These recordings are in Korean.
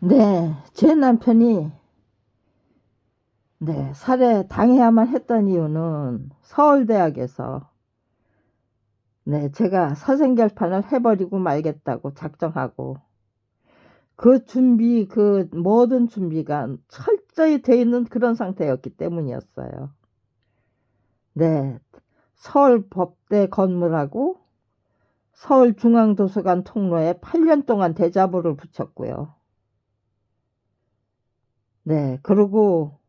네, 제 남편이 살해 당해야만 했던 이유는 서울대학에서 제가 사생결판을 해버리고 말겠다고 작정하고 그 준비, 그 모든 준비가 철저히 돼 있는 그런 상태였기 때문이었어요. 네, 서울법대 건물하고 서울중앙도서관 통로에 8년 동안 대자보를 붙였고요. 네, 그리고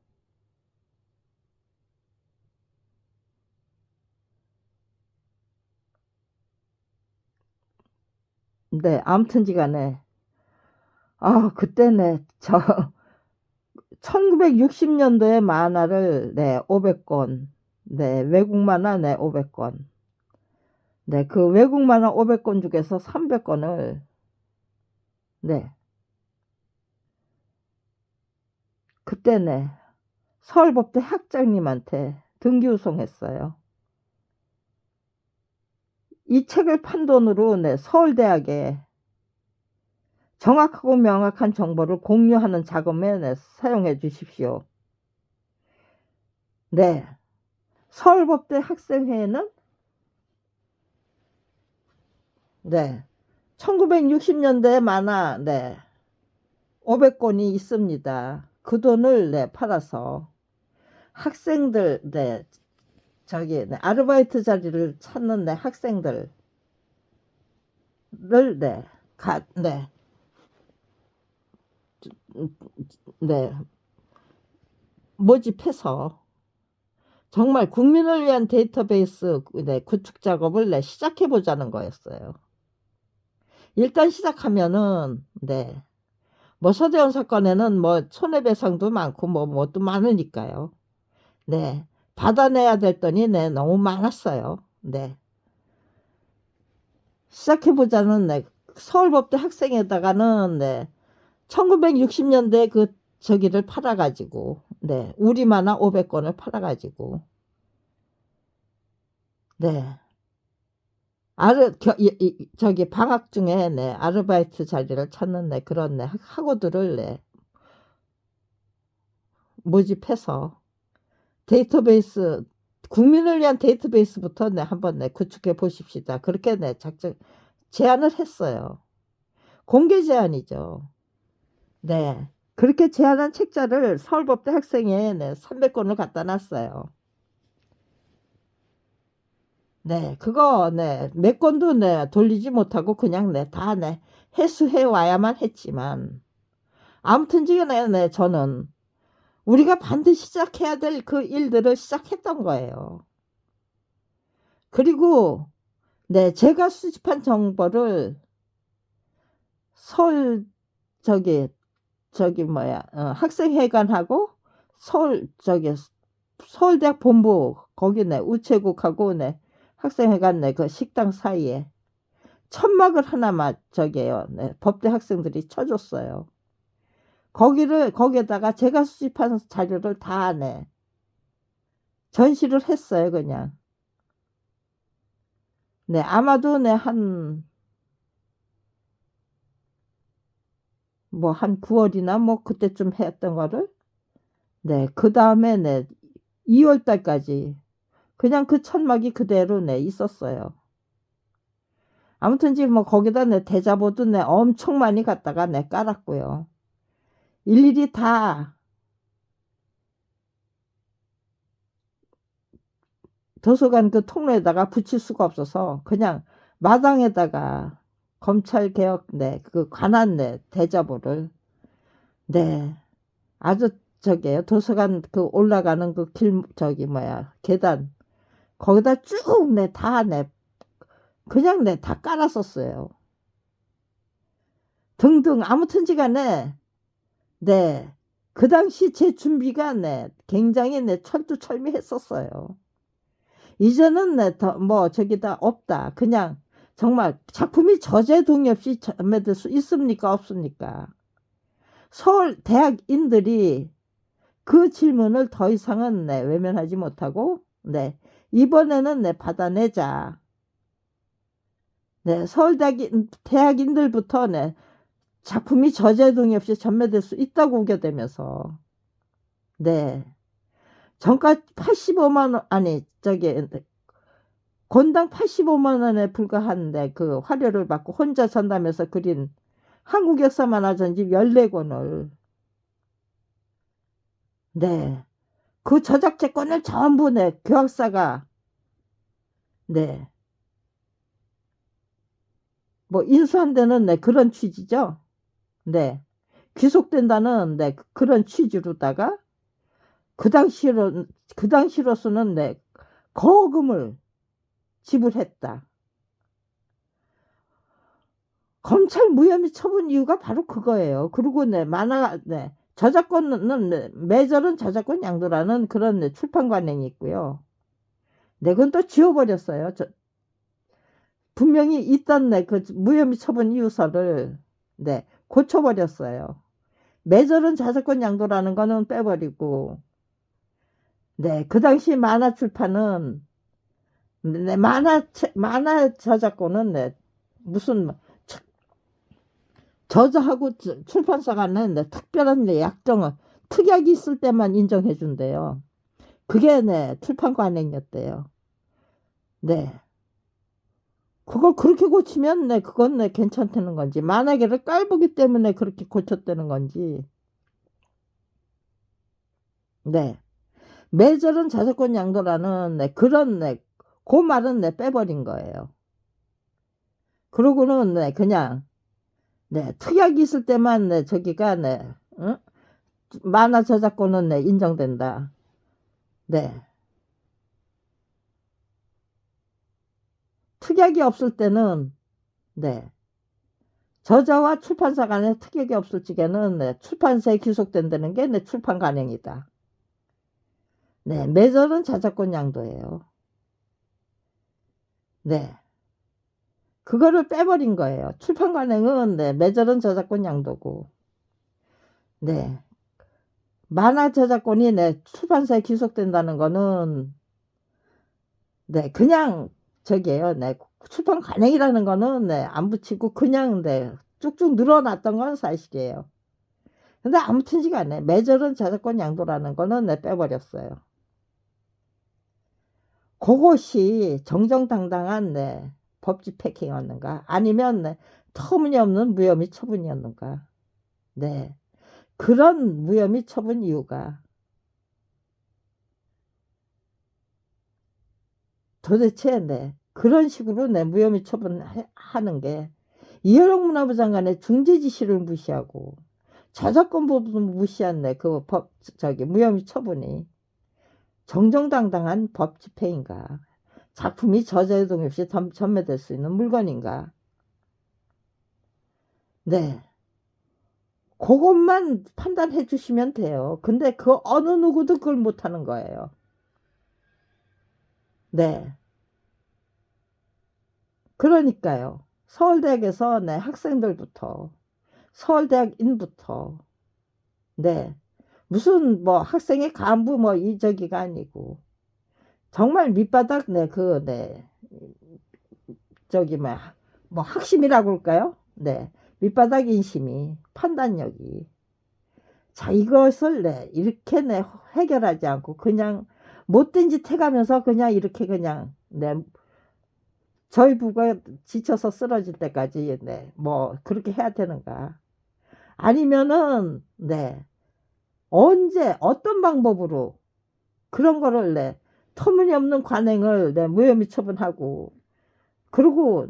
아무튼지 간에 그때네 1960년도에 만화를 500권, 외국 만화 500권, 그 외국 만화 500권 중에서 300권을 그때네 서울법대 학장님한테 등기우송했어요. 이 책을 판 돈으로 서울대학에 정확하고 명확한 정보를 공유하는 작업에 사용해 주십시오. 서울법대 학생회에는 1960년대 만화 500권이 있습니다. 그 돈을 팔아서 학생들 아르바이트 자리를 찾는 학생들을 가, 모집해서 정말 국민을 위한 데이터베이스 구축 작업을 시작해 보자는 거였어요. 일단 시작하면은 뭐 서대원 사건에는 뭐 손해배상도 많고 뭐 또 많으니까요. 받아내야 될 돈이 너무 많았어요. 시작해보자는 서울법대 학생에다가는 1960년대 그 저기를 팔아가지고 우리 만화 500권을 팔아가지고 저기 방학 중에 아르바이트 자리를 찾는 그런 학우들을 모집해서 데이터베이스 국민을 위한 데이터베이스부터 한번 구축해 보십시다. 그렇게 작전 제안을 했어요. 공개 제안이죠. 그렇게 제안한 책자를 서울법대 학생에 300권을 갖다 놨어요. 그거 몇 권도 돌리지 못하고 그냥 다 해수해 와야만 했지만 아무튼지간에 저는 우리가 반드시 시작해야 될 그 일들을 시작했던 거예요. 그리고 제가 수집한 정보를 서울 저기 뭐야 학생회관하고 서울대학 본부 거기 우체국하고 학생회관 그 식당 사이에 천막을 하나만 법대 학생들이 쳐줬어요. 거기에다가 제가 수집한 자료를 다 전시를 했어요. 그냥 아마도 한 9월이나 뭐 그때쯤 했던 거를 그 다음에 2월 달까지 그냥 그 천막이 그대로 있었어요. 아무튼 지금 뭐 거기다 대자보도 엄청 많이 갖다가 깔았고요. 일일이 다 도서관 그 통로에다가 붙일 수가 없어서 그냥 마당에다가 검찰개혁 그 관한 대자보를 아주 저기에요. 도서관 그 올라가는 그 길 저기 뭐야 계단 거기다 쭉 다 그냥 다 깔았었어요. 등등 아무튼지간에 그 당시 제 준비가 굉장히 철두철미했었어요. 이제는 뭐 저기다 없다. 그냥 정말 작품이 저제동의 없이 전매될 수 있습니까 없습니까? 서울 대학인들이 그 질문을 더 이상은 외면하지 못하고 이번에는 받아내자. 서울 대학인들부터 작품이 저제동이 없이 전매될 수 있다고 우겨대면서, 네. 정가 85만 원, 아니, 건당 85만 원에 불과한데 그 화료를 받고 혼자 전담해서 그린 한국 역사 만화 전집 14권을, 네. 그 저작권을 전부 교학사가, 네. 뭐 인수한다는 그런 취지죠. 네. 귀속된다는 그런 취지로다가 그 당시로서는 거금을 지불했다. 검찰 무혐의 처분 이유가 바로 그거예요. 그리고 만화 저작권은 매절은 저작권 양도라는 그런 출판 관행이 있고요. 그건 또 지워버렸어요. 분명히 있던 그 무혐의 처분 이유서를 고쳐버렸어요. 매절은 저작권 양도라는 거는 빼버리고, 그 당시 만화 출판은 만화 저작권은 무슨 저자하고 출판사가 특별한 약정을 특약이 있을 때만 인정해 준대요. 그게 출판 관행이었대요. 네. 그걸 그렇게 고치면 그건 괜찮다는 건지, 만화계를 깔보기 때문에 그렇게 고쳤다는 건지. 네. 매절은 저작권 양도라는 그런 그 말은 빼버린 거예요. 그러고는 그냥 특약이 있을 때만 저기가 응? 만화 저작권은 인정된다. 네. 특약이 없을 때는 저자와 출판사 간에 특약이 없을 적에는 출판사에 귀속된다는 게 출판 관행이다. 매절은 저작권 양도예요. 네. 그거를 빼버린 거예요. 출판 관행은 매절은 저작권 양도고, 만화 저작권이 출판사에 귀속된다는 거는 그냥 저기예요. 출판 관행이라는 거는 안 붙이고 그냥 쭉쭉 늘어났던 건 사실이에요. 근데 아무튼 시간에 매절은 저작권 양도라는 거는 빼버렸어요. 그것이 정정당당한 법집 패킹이었는가? 아니면 터무니없는 무혐의 처분이었는가? 그런 무혐의 처분 이유가 도대체 그런 식으로 무혐의 처분하는 게 이현영 문화부 장관의 중재 지시를 무시하고 저작권 부분 무시한 그 무혐의 처분이 정정당당한 법 집행인가? 작품이 저자유동 없이 전매될 수 있는 물건인가? 그것만 판단해 주시면 돼요. 근데 그 어느 누구도 그걸 못하는 거예요. 그러니까요. 서울대학에서 학생들부터 서울대학인부터 무슨 뭐 학생의 간부 뭐 이저기가 아니고 정말 밑바닥 저기 뭐 학심이라고 할까요? 밑바닥 인심이 판단력이 자 이것을 이렇게 해결하지 않고 그냥 못된 짓 해가면서 그냥 이렇게 그냥 저희 부가 지쳐서 쓰러질 때까지 뭐 그렇게 해야 되는가? 아니면은 언제 어떤 방법으로 그런 거를 터무니없는 관행을 무혐의 처분하고 그리고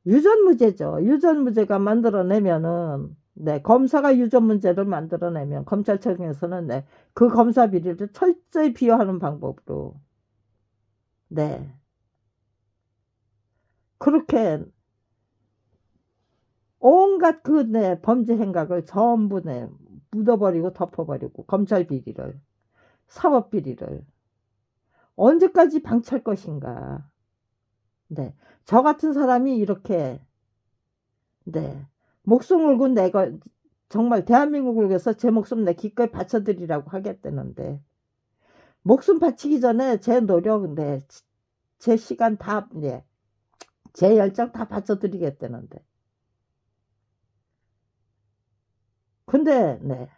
유전무죄죠. 유전무죄가 만들어내면은 검사가 유전문제를 만들어내면 검찰청에서는 그 검사 비리를 철저히 비호하는 방법으로 그렇게 온갖 그 범죄 행각을 전부 묻어버리고 덮어버리고 검찰 비리를 사법 비리를 언제까지 방치할 것인가. 저 같은 사람이 이렇게 목숨 걸고 내가 정말 대한민국을 위해서 제 목숨 기꺼이 바쳐드리라고 하겠다는데 목숨 바치기 전에 제 노력 제 시간 제 열정 다 바쳐드리겠다는데 근데 네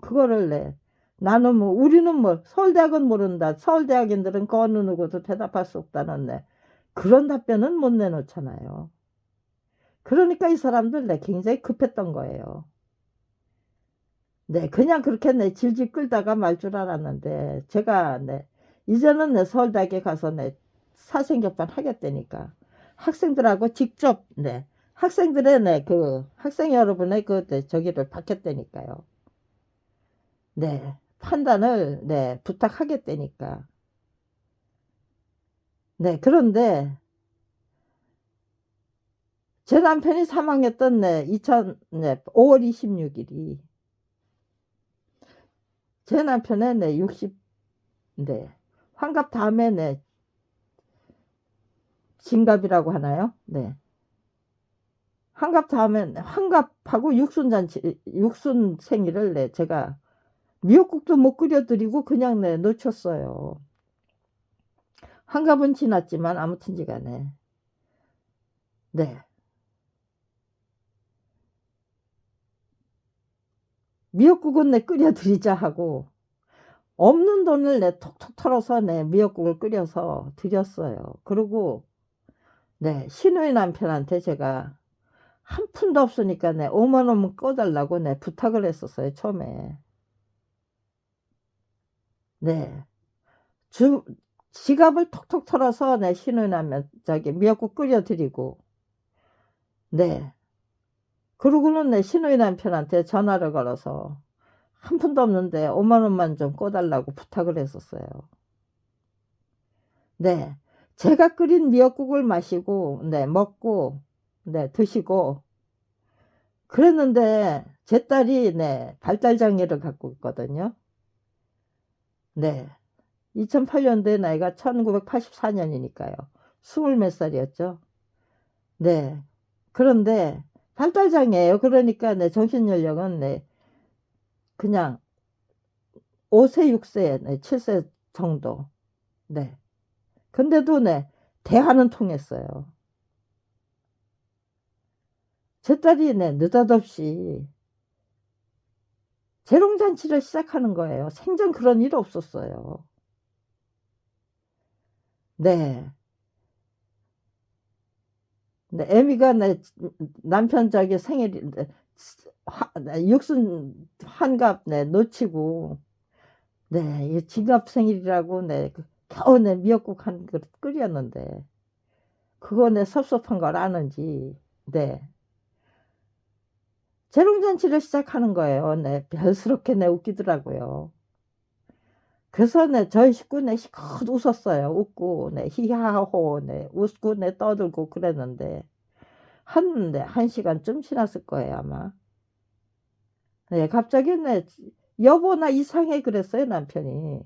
그거를 네 나는 뭐 우리는 뭐 서울대학은 모른다. 서울대학인들은 그 어느 누구도 대답할 수 없다는 네 그런 답변은 못 내놓잖아요. 그러니까 이 사람들 네 굉장히 급했던 거예요. 네 그냥 그렇게 네 질질 끌다가 말 줄 알았는데 제가 네 이제는 네 서울대학에 가서 네 사생교판 하겠다니까 학생들하고 직접 네 학생들의 네 그 학생 여러분의 그 네, 저기를 받겠다니까요. 네 판단을 네 부탁하겠다니까. 네 그런데 제 남편이 사망했던 네 2000, 네 5월 26일이 제 남편의 네 60, 네 환갑 다음에 네 진갑이라고 하나요? 네 환갑 다음에 환갑하고 육순잔치 육순 생일을 네 제가 미역국도 못 끓여드리고 그냥 네 놓쳤어요. 환갑은 지났지만 아무튼지간에 네 미역국은 내 끓여드리자 하고 없는 돈을 내 톡톡 털어서 내 미역국을 끓여서 드렸어요. 그리고 네 시누이 남편한테 제가 한 푼도 없으니까 내 5만 원만 꺼달라고 내 부탁을 했었어요 처음에. 네 주, 지갑을 톡톡 털어서 내 시누이 남편 저기 미역국 끓여드리고 네 그러고는 내 시누이 남편한테 전화를 걸어서 한 푼도 없는데 5만 원만 좀 꺼달라고 부탁을 했었어요. 네. 제가 끓인 미역국을 마시고, 네, 먹고, 네, 드시고, 그랬는데, 제 딸이, 네, 발달장애를 갖고 있거든요. 네. 2008년도에 나이가 1984년이니까요. 20몇 살이었죠. 네. 그런데, 발달장애예요. 그러니까, 네, 정신연령은, 네, 그냥 5세, 6세, 네, 7세 정도. 네. 근데도 네, 대화는 통했어요. 제 딸이 네, 느닷없이 재롱잔치를 시작하는 거예요. 생전 그런 일 없었어요. 네. 네, 애미가 내 남편 저기 생일인데 육순 환갑 네, 놓치고 네, 이 진갑 생일이라고 네, 겨우 내 미역국 한 그릇 끓였는데 그거 내 섭섭한 걸 아는지 네. 재롱잔치를 시작하는 거예요. 네, 별스럽게 내 웃기더라고요. 그래서 네, 저희 식구 네, 시컷 웃었어요. 웃고, 네, 히하호, 네, 웃고, 네, 떠들고 그랬는데, 네, 한 시간쯤 지났을 거예요, 아마. 네, 갑자기 네, 여보, 나 이상해 그랬어요, 남편이.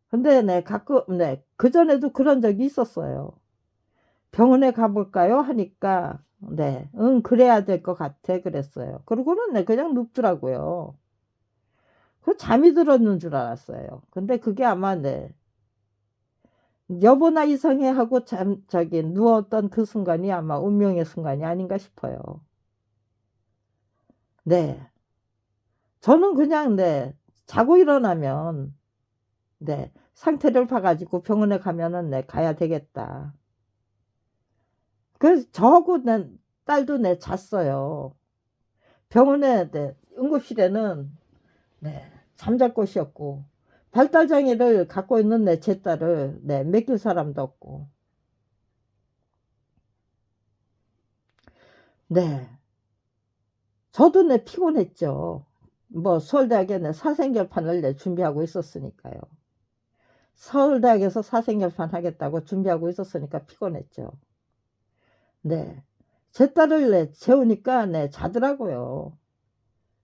근데 네, 가끔, 네, 그전에도 그런 적이 있었어요. 병원에 가볼까요? 하니까, 네, 응, 그래야 될 것 같아, 그랬어요. 그러고는 네, 그냥 눕더라고요. 그 잠이 들었는 줄 알았어요. 근데 그게 아마 네, 여보나 이상해 하고 저기 누웠던 그 순간이 아마 운명의 순간이 아닌가 싶어요. 네. 저는 그냥 네. 자고 일어나면 네. 상태를 봐가지고 병원에 가면은 네. 가야 되겠다. 그래서 저하고 내 딸도 네. 잤어요. 병원에 네. 응급실에는 네. 잠잘 곳이었고 발달장애를 갖고 있는 제 딸을 네. 맡길 사람도 없고 네. 저도 내 피곤했죠. 뭐 서울대학에 내 사생결판을 내 준비하고 있었으니까요. 서울대학에서 사생결판 하겠다고 준비하고 있었으니까 피곤했죠. 네. 제 딸을 내 재우니까 네 자더라고요.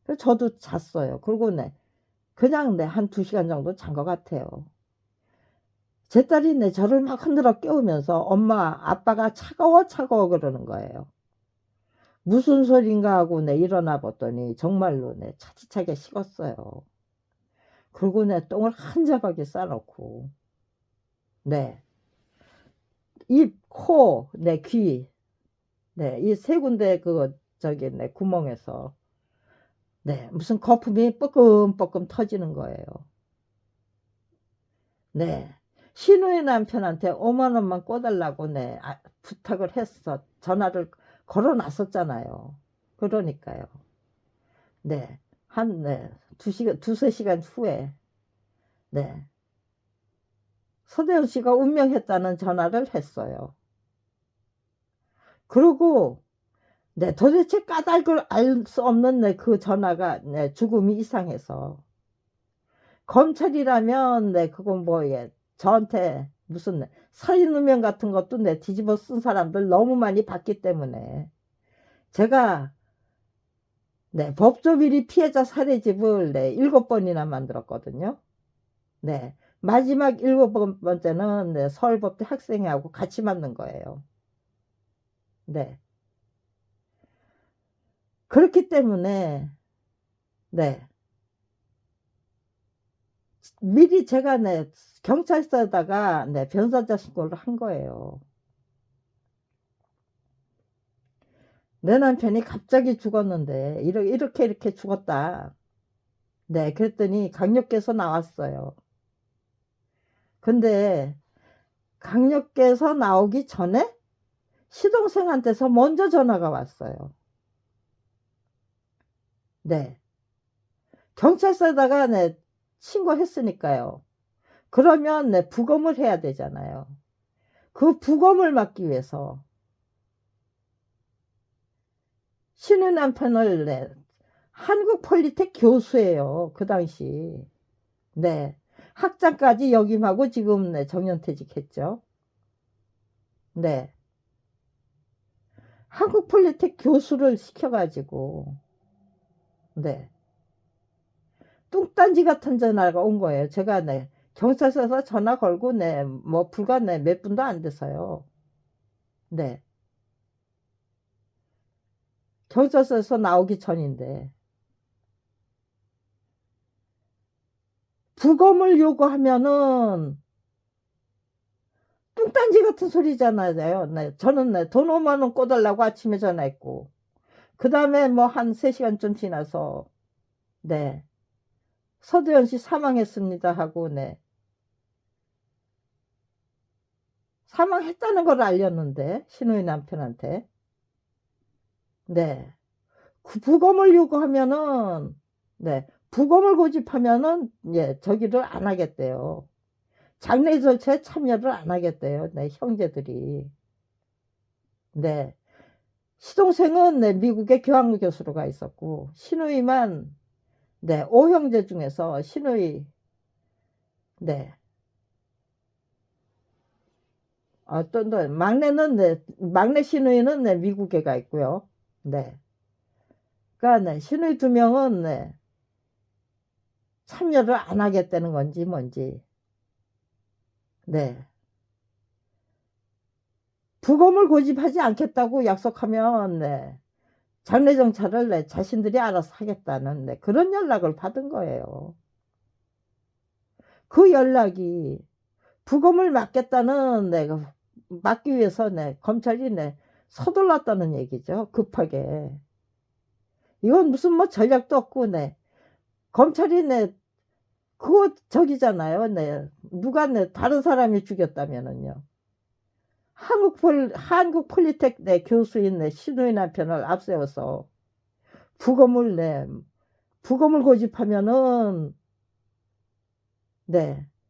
그래서 저도 잤어요. 그리고 네 그냥 네 한 2시간 정도 잔 것 같아요. 제 딸이 네 저를 막 흔들어 깨우면서 엄마 아빠가 차가워 차가워 그러는 거예요. 무슨 소린가 하고 네 일어나 봤더니 정말로 네 차디차게 식었어요. 그리고 내 똥을 한 자박이 싸놓고 네 입, 코, 내 귀, 네 이 세 군데 그 저기 내 구멍에서 네, 무슨 거품이 뻐끔뻐끔 터지는 거예요. 네. 신우의 남편한테 5만 원만 꿔달라고 네, 부탁을 했어. 전화를 걸어 놨었잖아요. 그러니까요. 네. 네. 2시간, 3시간 후에, 네. 서대훈 씨가 운명했다는 전화를 했어요. 그리고, 네, 도대체 까닭을 알 수 없는 네, 그 전화가, 네, 죽음이 이상해서. 검찰이라면, 네, 그건 뭐, 예, 저한테 무슨, 네, 살인 누명 같은 것도 네, 뒤집어 쓴 사람들 너무 많이 봤기 때문에. 제가, 네, 법조비리 피해자 사례집을 네, 7번이나 만들었거든요. 네. 마지막 7번째는 네, 서울법대 학생하고 같이 만든 거예요. 네. 그렇기 때문에, 네. 미리 제가 네, 경찰서에다가 네, 변사자 신고를 한 거예요. 내 남편이 갑자기 죽었는데, 이렇게 죽었다. 네, 그랬더니 강력계에서 나왔어요. 근데 강력계에서 나오기 전에 시동생한테서 먼저 전화가 왔어요. 네. 경찰서에다가 네, 신고했으니까요. 그러면 네, 부검을 해야 되잖아요. 그 부검을 막기 위해서 신우 남편을 네, 한국 폴리텍 교수예요. 그 당시. 네. 학장까지 역임하고 지금 네, 정년퇴직했죠. 네. 한국 폴리텍 교수를 시켜가지고 네. 뚱딴지 같은 전화가 온 거예요. 제가 네. 경찰서에서 전화 걸고 네. 뭐 불과 네. 몇 분도 안 돼서요. 네. 경찰서에서 나오기 전인데 부검을 요구하면은 뚱딴지 같은 소리잖아요. 네, 저는 네, 돈 5만 원 꿔달라고 아침에 전화했고 그 다음에 뭐 한 3시간쯤 지나서 네 서두현 씨 사망했습니다 하고 네 사망했다는 걸 알렸는데 신우의 남편한테 네 그 부검을 요구하면은 네 부검을 고집하면은 예 저기를 안 하겠대요. 장례 절차에 참여를 안 하겠대요. 네 형제들이 네 시동생은 네, 미국의 교환 교수로 가 있었고 시누이만 네, 5형제 중에서 시누이 네. 또 막내는 네, 막내 시누이는 네, 미국에 가 있고요. 네. 그러니까 네, 시누이 2명은 네, 참여를 안 하겠다는 건지 뭔지. 네. 부검을 고집하지 않겠다고 약속하면 네, 장례 정차를 네, 자신들이 알아서 하겠다는 네, 그런 연락을 받은 거예요. 그 연락이 부검을 막겠다는 내가 막기 위해서 검찰이 서둘렀다는 얘기죠. 급하게. 이건 무슨 뭐 전략도 없고 검찰이 그거 저기잖아요. 누가 다른 사람이 죽였다면은요. 한국 폴리텍 교수인 신우의 남편을 앞세워서 부검을 부검을 고집하면은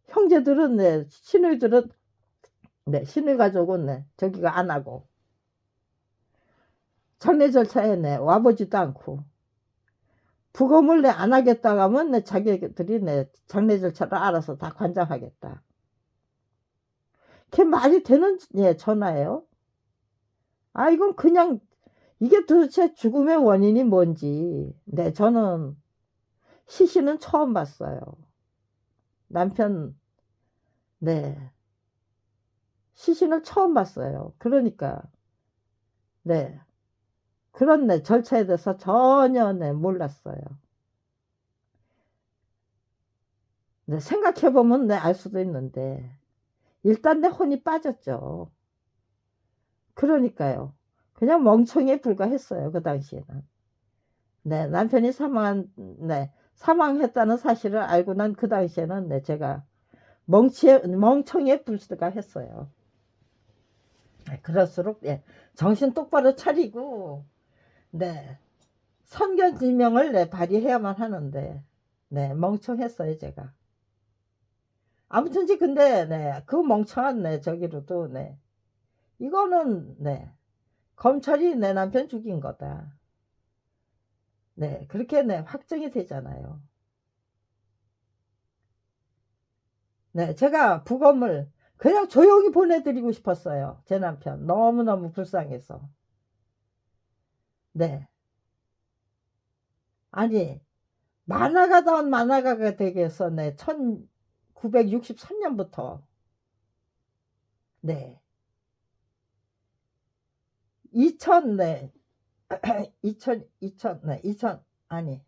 형제들은 신우이들은 신우이 가족은 저기가 안 하고 장례 절차에 와보지도 않고 부검을 안 하겠다고 하면 자기들이 장례 절차를 알아서 다 관장하겠다. 그게 말이 되는 전화예요. 아 이건 그냥 이게 도대체 죽음의 원인이 뭔지 저는 시신은 처음 봤어요. 남편 시신을 처음 봤어요. 그러니까 그런 절차에 대해서 전혀 몰랐어요. 생각해보면 알 수도 있는데 일단 내 혼이 빠졌죠. 그러니까요. 그냥 멍청이에 불과했어요. 그 당시에는. 네, 남편이 사망했다는 사실을 알고 난 그 당시에는 제가 멍청이에 불과했어요. 그럴수록 정신 똑바로 차리고 선견지명을 발휘해야만 하는데 멍청했어요 제가. 아무튼지 근데 그 멍청한 저기로도 이거는 검찰이 내 남편 죽인 거다. 그렇게 확정이 되잖아요. 제가 부검을 그냥 조용히 보내드리고 싶었어요. 제 남편 너무너무 불쌍해서. 아니 만화가다운 만화가가 되기 위해서 1963년부터 2000 아니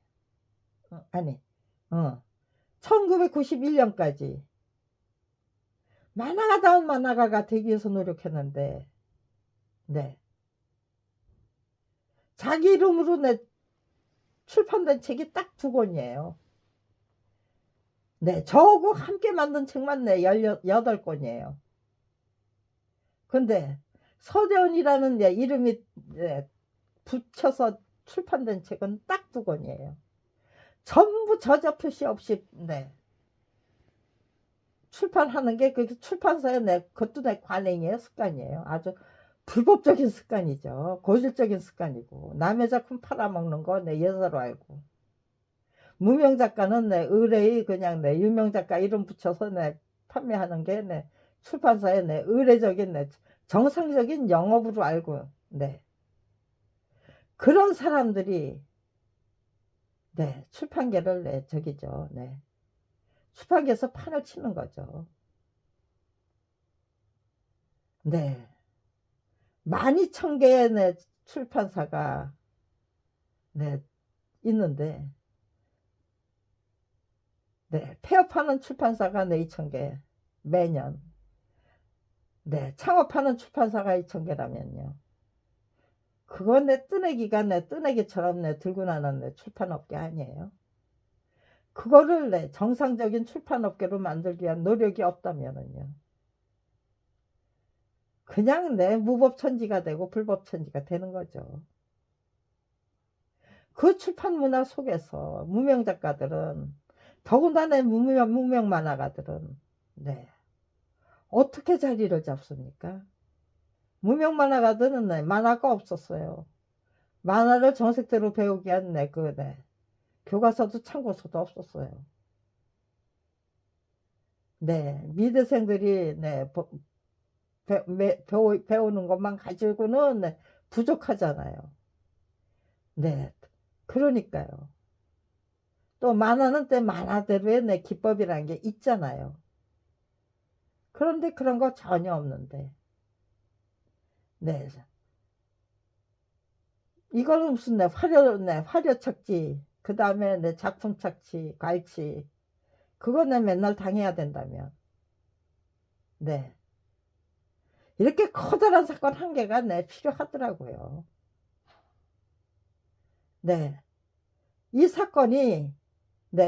아니 1991년까지 만화가다운 만화가가 되기 위해서 노력했는데 자기 이름으로 출판된 책이 딱 2권이에요. 저하고 함께 만든 책만 18권이에요. 근데 서대원이라는 이름이 붙여서 출판된 책은 딱 2권이에요. 전부 저자 표시 없이 출판하는 게 그 출판사에 그것도 관행이에요. 습관이에요. 아주 불법적인 습관이죠. 고질적인 습관이고 남의 작품 팔아먹는 거 예사로 알고 무명 작가는 의뢰의 그냥 유명 작가 이름 붙여서 판매하는 게 출판사의 의례적인 정상적인 영업으로 알고 그런 사람들이 출판계를 저기죠. 출판계에서 판을 치는 거죠. 12,000개의 출판사가 있는데 폐업하는 출판사가 2,000개 매년 창업하는 출판사가 2,000개라면요. 그건 뜨내기가 뜨내기처럼 들고 나는 출판업계 아니에요. 그거를 정상적인 출판업계로 만들기 위한 노력이 없다면은요. 그냥 무법천지가 되고 불법천지가 되는 거죠. 그 출판 문화 속에서 무명 작가들은 더군다나 무명 만화가들은 어떻게 자리를 잡습니까? 무명 만화가들은 만화가 없었어요. 만화를 정식대로 배우기 위한 교과서도 참고서도 없었어요. 미대생들이 배우는 것만 가지고는 부족하잖아요. 그러니까요. 또 만화는 만화대로의 기법이라는 게 있잖아요. 그런데 그런 거 전혀 없는데 이거는 무슨 화려 착지 그 다음에 작품 착지 갈치 그거 맨날 당해야 된다면 이렇게 커다란 사건 한 개가 필요하더라고요. 이 사건이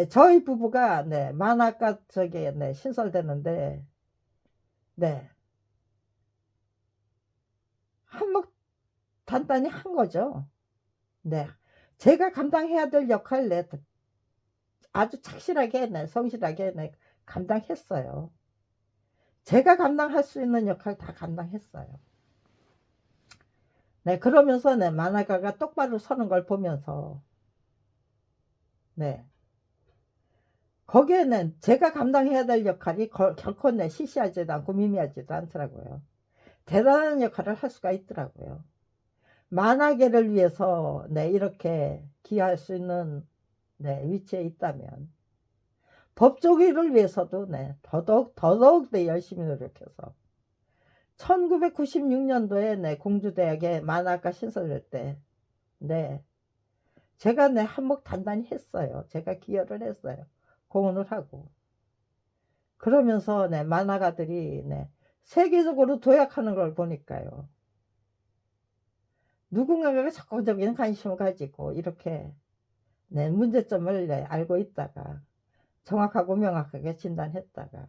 저희 부부가 만화가 저기 신설되는데 한몫 단단히 한 거죠. 제가 감당해야 될 역할 아주 착실하게 성실하게 감당했어요. 제가 감당할 수 있는 역할 다 감당했어요. 그러면서 만화가가 똑바로 서는 걸 보면서 거기에는 제가 감당해야 될 역할이 결코 시시하지도 않고 미미하지도 않더라고요. 대단한 역할을 할 수가 있더라고요. 만화계를 위해서 이렇게 기여할 수 있는 위치에 있다면 법조 일을 위해서도 더더욱 열심히 노력해서 1996년도에 공주대학에 만화과 신설될 때 제가 한몫 단단히 했어요. 제가 기여를 했어요. 공헌을 하고 그러면서 만화가들이 세계적으로 도약하는 걸 보니까요. 누군가가 적극적인 관심을 가지고 이렇게 네, 문제점을 네, 알고 있다가 정확하고 명확하게 진단했다가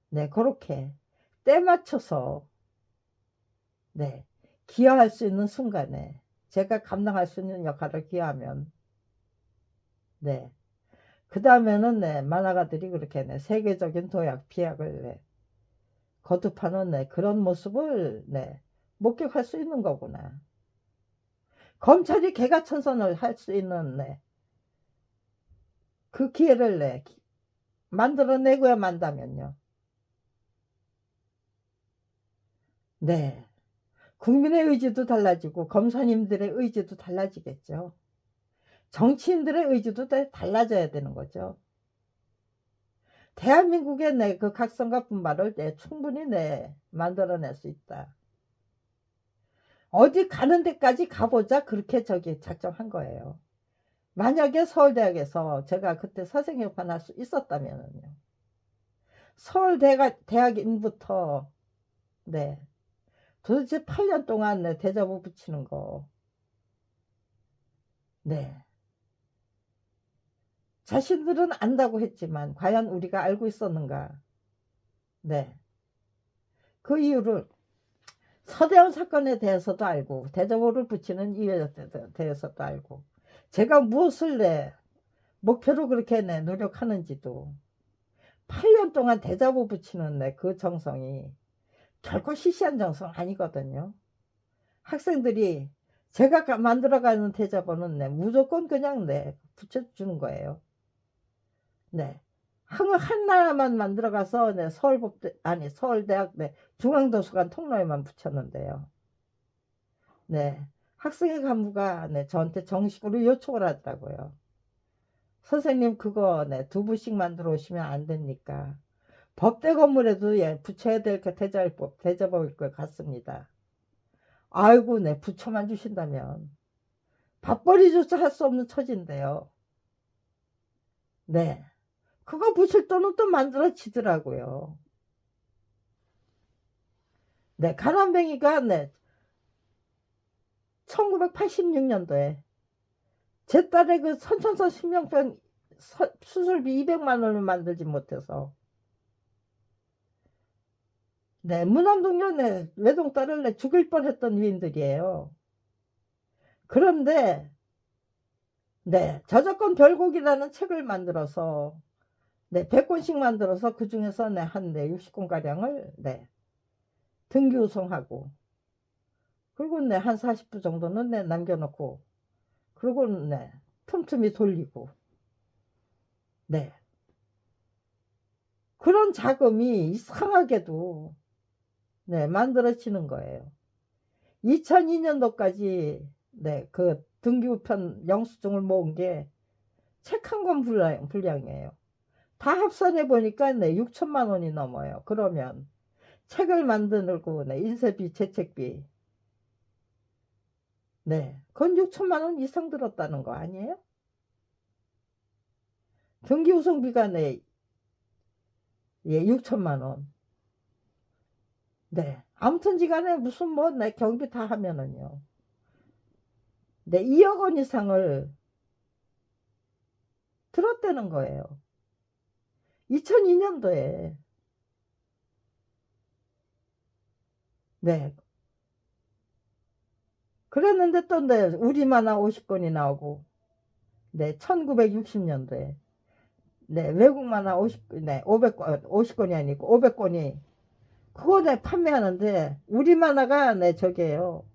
네, 그렇게 때 맞춰서 네, 기여할 수 있는 순간에 제가 감당할 수 있는 역할을 기여하면 네, 그 다음에는 네, 만화가들이 그렇게 네, 세계적인 도약, 비약을 네, 거듭하는 네, 그런 모습을 네, 목격할 수 있는 거구나. 검찰이 개가천선을 할 수 있는 네, 그 기회를 네, 만들어내고야 만다면요. 네. 국민의 의지도 달라지고 검사님들의 의지도 달라지겠죠. 정치인들의 의지도 달라져야 되는 거죠. 대한민국의 내 그 각성과 분발을 충분히 만들어낼 수 있다. 어디 가는 데까지 가보자 그렇게 작정한 거예요. 만약에 서울대학에서 제가 그때 선생님판 할 수 있었다면요. 서울대학인부터 네 도대체 8년 동안 대자보 붙이는 거 네. 자신들은 안다고 했지만 과연 우리가 알고 있었는가? 네. 그 이유를 서대원 사건에 대해서도 알고 대자보를 붙이는 이유에 대해서도 알고 제가 무엇을 목표로 그렇게 노력하는지도 8년 동안 대자보 붙이는 그 정성이 결코 시시한 정성 아니거든요. 학생들이 제가 만들어가는 대자보는 무조건 그냥 붙여주는 거예요. 네. 하나만 만들어가서 서울대학 중앙도서관 통로에만 붙였는데요. 네. 학생의 간부가 저한테 정식으로 요청을 하더라고요. 선생님 그거 2부씩 만들어 오시면 안 됩니까? 법대 건물에도 붙여야 될 대자보일 것 같습니다. 아이고 붙여만 주신다면 밥벌이조차 할 수 없는 처지인데요. 네. 그거 붙일 돈은 또 만들어지더라고요. 네, 가난뱅이가 1986년도에 제 딸의 그 선천성 신경병 수술비 200만 원을 만들지 못해서 무남동료 외동딸을 죽일 뻔했던 위인들이에요. 그런데 저작권 별곡이라는 책을 만들어서 100권씩 만들어서 그 중에서 한 60권가량을 등기우송하고 그리고 한 40부 정도는 남겨놓고 그리고 틈틈이 돌리고 그런 자금이 이상하게도 만들어지는 거예요. 2002년도까지 그 등기우편 영수증을 모은 게 책 한 권 분량이에요. 다 합산해 보니까 6천만 원이 넘어요. 그러면 책을 만들고 인쇄비, 제책비 그건 6천만 원 이상 들었다는 거 아니에요? 등기우송비가 6천만 원. 아무튼지간에 무슨 경비 다 하면은요. 2억 원 이상을 들었다는 거예요. 2002년도에. 그랬는데 또 우리 만화 50권이 나오고 1960년도에 외국 만화 50권이 아니고 500권이 그거 판매하는데 우리 만화가 저게요.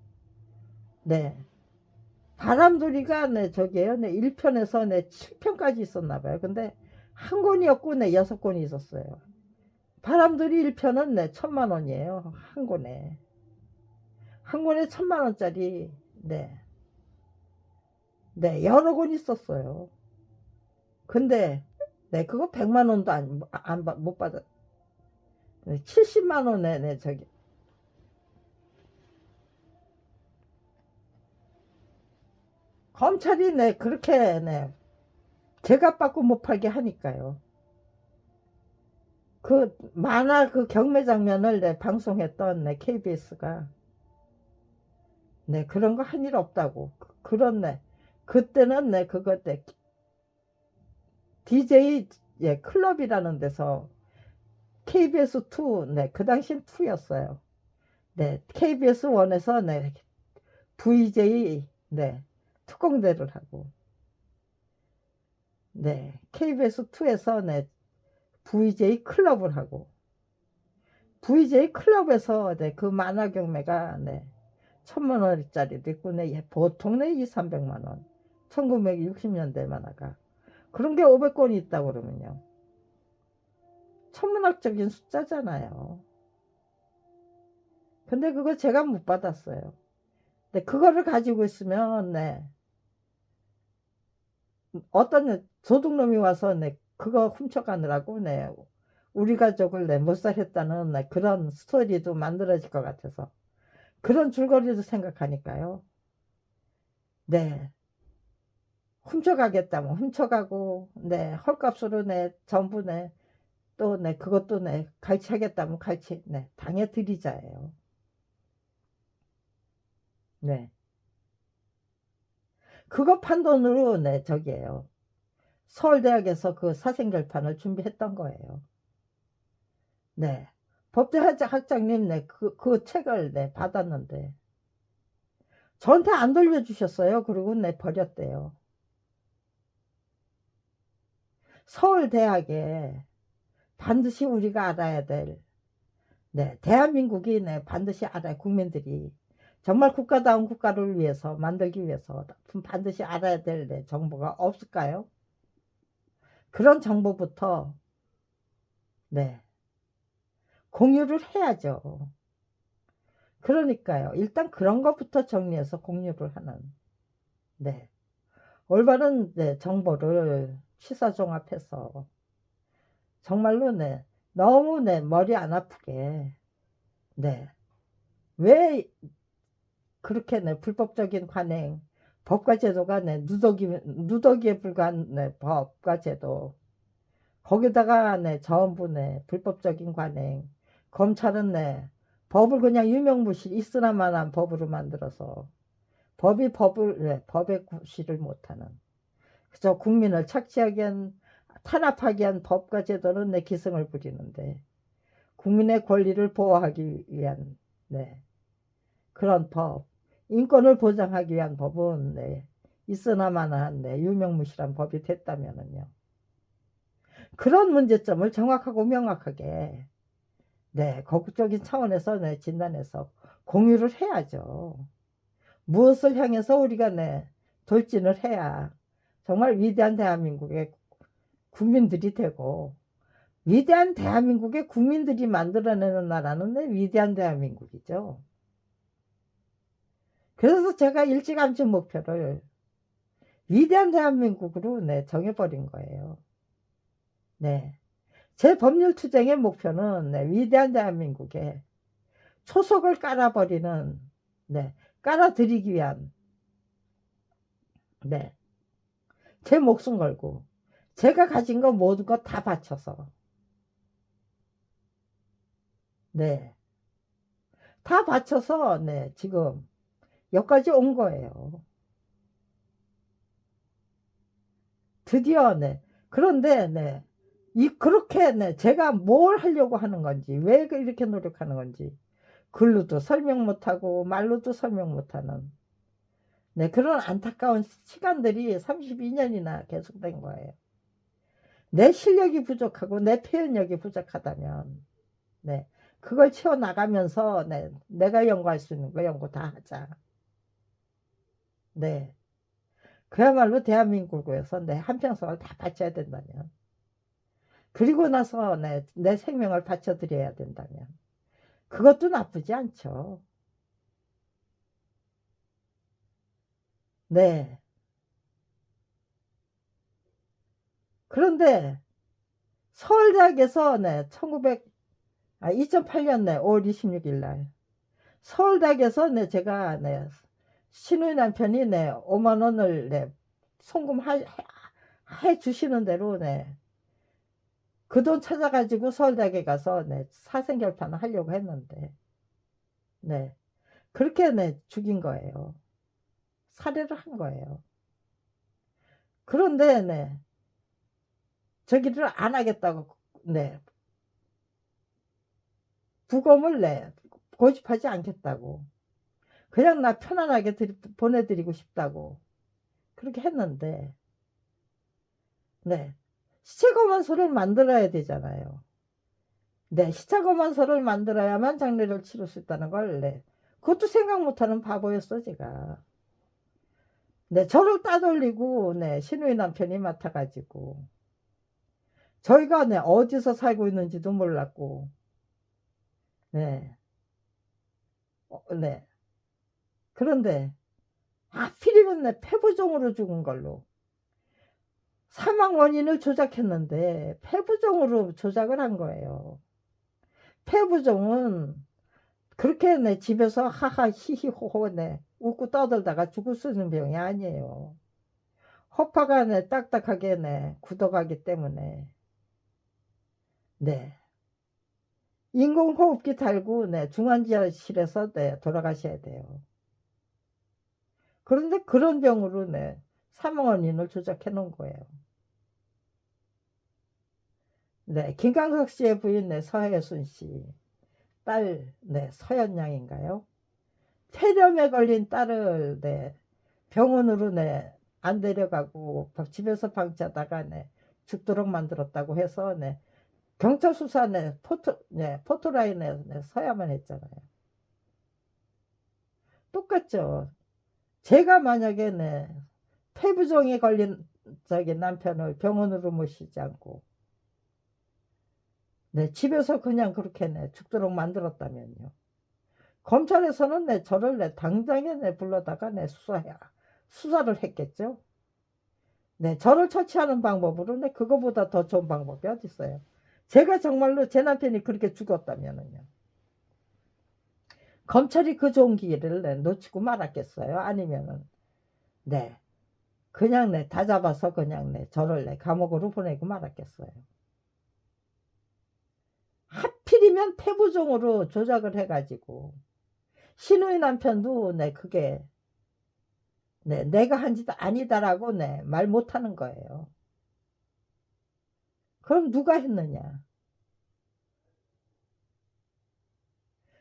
바람돌이가 저게요. 1편에서 7편까지 있었나 봐요. 근데 한 권이었고 6권이 있었어요. 바람돌이 1편은 1,000만 원이에요. 한 권에. 한 권에 1,000만 원짜리 여러 권 있었어요. 근데 그거 100만 원도 못 받아. 70만 원에 저기 검찰이 그렇게 제값 받고 못 팔게 하니까요. 그 만화 그 경매 장면을 방송했던 KBS가 그런 거 한 일 없다고 그런 그때는 네, 그거 때 DJ 예, 클럽이라는 데서 KBS2, 네, 그 당시엔 2였어요. 네, KBS1에서 네, VJ, 네, 특공대를 하고, 네, KBS2에서 네, VJ 클럽을 하고, VJ 클럽에서 네, 그 만화 경매가 네, 1,000만 원짜리도 있고, 네, 보통 네, 2, 300만 원. 1960년대 만화가. 그런 게 500권이 있다고 그러면요. 천문학적인 숫자잖아요. 근데 그거 제가 못 받았어요. 근데 그거를 가지고 있으면, 네, 어떤 도둑놈이 와서 네, 그거 훔쳐가느라고, 네, 우리 가족을 네, 못살했다는 네, 그런 스토리도 만들어질 것 같아서. 그런 줄거리도 생각하니까요. 네, 훔쳐가겠다면 훔쳐가고, 네, 헐값으로 네, 전부 네, 또 네, 그것도 네, 갈취하겠다면 갈취, 네, 당해드리자예요. 네. 그거 판돈으로 네, 저기에요. 서울대학에서 그 사생결판을 준비했던 거예요. 네. 법대 학장님, 네, 그 책을 네, 받았는데, 저한테 안 돌려주셨어요. 그리고 네, 버렸대요. 서울대학에 반드시 우리가 알아야 될, 네, 대한민국이 네, 반드시 알아야, 국민들이. 정말 국가다운 국가를 위해서, 만들기 위해서 반드시 알아야 될 네, 정보가 없을까요? 그런 정보부터, 네, 공유를 해야죠. 그러니까요. 일단 그런 것부터 정리해서 공유를 하는, 네. 올바른 네, 정보를 시사종합해서 정말로 네, 너무 네, 머리 안 아프게 네, 왜 그렇게 네, 불법적인 관행, 법과 제도가 네, 누더기에 불과한 네, 법과 제도, 거기다가 네, 전부 네, 불법적인 관행, 검찰은 네, 법을 그냥 유명무실 있으나마나 법으로 만들어서 법을 네, 법에 구실을 못하는, 그저 국민을 착취하게 한, 탄압하게 한 법과 제도는 내 기승을 부리는데, 국민의 권리를 보호하기 위한 네, 그런 법, 인권을 보장하기 위한 법은 네, 있으나마나한 네, 유명무실한 법이 됐다면은요. 그런 문제점을 정확하고 명확하게 네, 거국적인 차원에서 네, 진단해서 공유를 해야죠. 무엇을 향해서 우리가 네, 돌진을 해야 정말 위대한 대한민국의 국민들이 되고, 위대한 대한민국의 국민들이 만들어내는 나라는 네, 위대한 대한민국이죠. 그래서 제가 일찌감치 목표를 위대한 대한민국으로 네, 정해버린 거예요. 네. 제 법률 투쟁의 목표는 네, 위대한 대한민국에 초석을 깔아버리는, 네, 깔아드리기 위한, 네, 제 목숨 걸고, 제가 가진 거 모든 거 다 바쳐서, 네, 다 바쳐서, 네, 지금 여기까지 온 거예요. 드디어, 네. 그런데, 네. 그렇게, 네. 제가 뭘 하려고 하는 건지, 왜 이렇게 노력하는 건지, 글로도 설명 못하고, 말로도 설명 못하는, 네. 그런 안타까운 시간들이 32년이나 계속된 거예요. 내 실력이 부족하고, 내 표현력이 부족하다면, 네. 그걸 채워나가면서, 네. 내가 연구할 수 있는 거 연구 다 하자. 네. 그야말로 대한민국에서 내 한평생을 다 바쳐야 된다면, 그리고 나서 내 생명을 바쳐드려야 된다면 그것도 나쁘지 않죠. 네. 그런데 서울대학에서 2008년 5월 26일 날 서울대학에서 제가 신우이 남편이 5만 원을 송금해 주시는 대로 그 돈 찾아가지고 서울대학에 가서 사생결판을 하려고 했는데 그렇게 죽인 거예요. 살해를 한 거예요. 그런데 네, 저기를 안 하겠다고 네, 부검을 내 고집하지 않겠다고 그냥 나 편안하게 보내드리고 싶다고 그렇게 했는데 네, 시체 검안서를 만들어야 되잖아요. 네, 시체 검안서를 만들어야만 장례를 치를 수 있다는 걸 네, 그것도 생각 못하는 바보였어 제가. 네, 저를 따돌리고 네, 시누이 남편이 맡아가지고 저희가 네, 어디서 살고 있는지도 몰랐고 네, 네. 그런데 하필이면 내 폐부종으로 죽은 걸로 사망 원인을 조작했는데 폐부종으로 조작을 한 거예요. 폐부종은 그렇게 내 집에서 하하 히히호호 내 웃고 떠들다가 죽을 수 있는 병이 아니에요. 허파가 내 딱딱하게 내 굳어가기 때문에 네 인공호흡기 달고 네 중환자실에서 네 돌아가셔야 돼요. 그런데 그런 병으로 네 사망 원인을 조작해 놓은 거예요. 네, 김광석 씨의 부인 네 서혜순 씨, 딸 네 서연양인가요? 폐렴에 걸린 딸을 네 병원으로 네 안 데려가고 집에서 방치하다가 네 죽도록 만들었다고 해서 네 경찰 수사 네 포토라인에 네, 서야만 했잖아요. 똑같죠. 제가 만약에 네 폐부종에 걸린 저기 남편을 병원으로 모시지 않고 네 집에서 그냥 그렇게 네 죽도록 만들었다면요. 검찰에서는 내 저를 내 당장에 내 불러다가 내 수사를 했겠죠. 네, 저를 처치하는 방법으로 내 그거보다 더 좋은 방법이 어디 있어요. 제가 정말로 제 남편이 그렇게 죽었다면은요. 검찰이 그 좋은 기회를 내 놓치고 말았겠어요. 아니면은 네, 그냥 내 다 잡아서 그냥 내 저를 내 감옥으로 보내고 말았겠어요. 하필이면 폐부종으로 조작을 해가지고 신우이 남편도 네 그게 네, 내가 한 짓 아니다라고 네, 말 못하는 거예요. 그럼 누가 했느냐?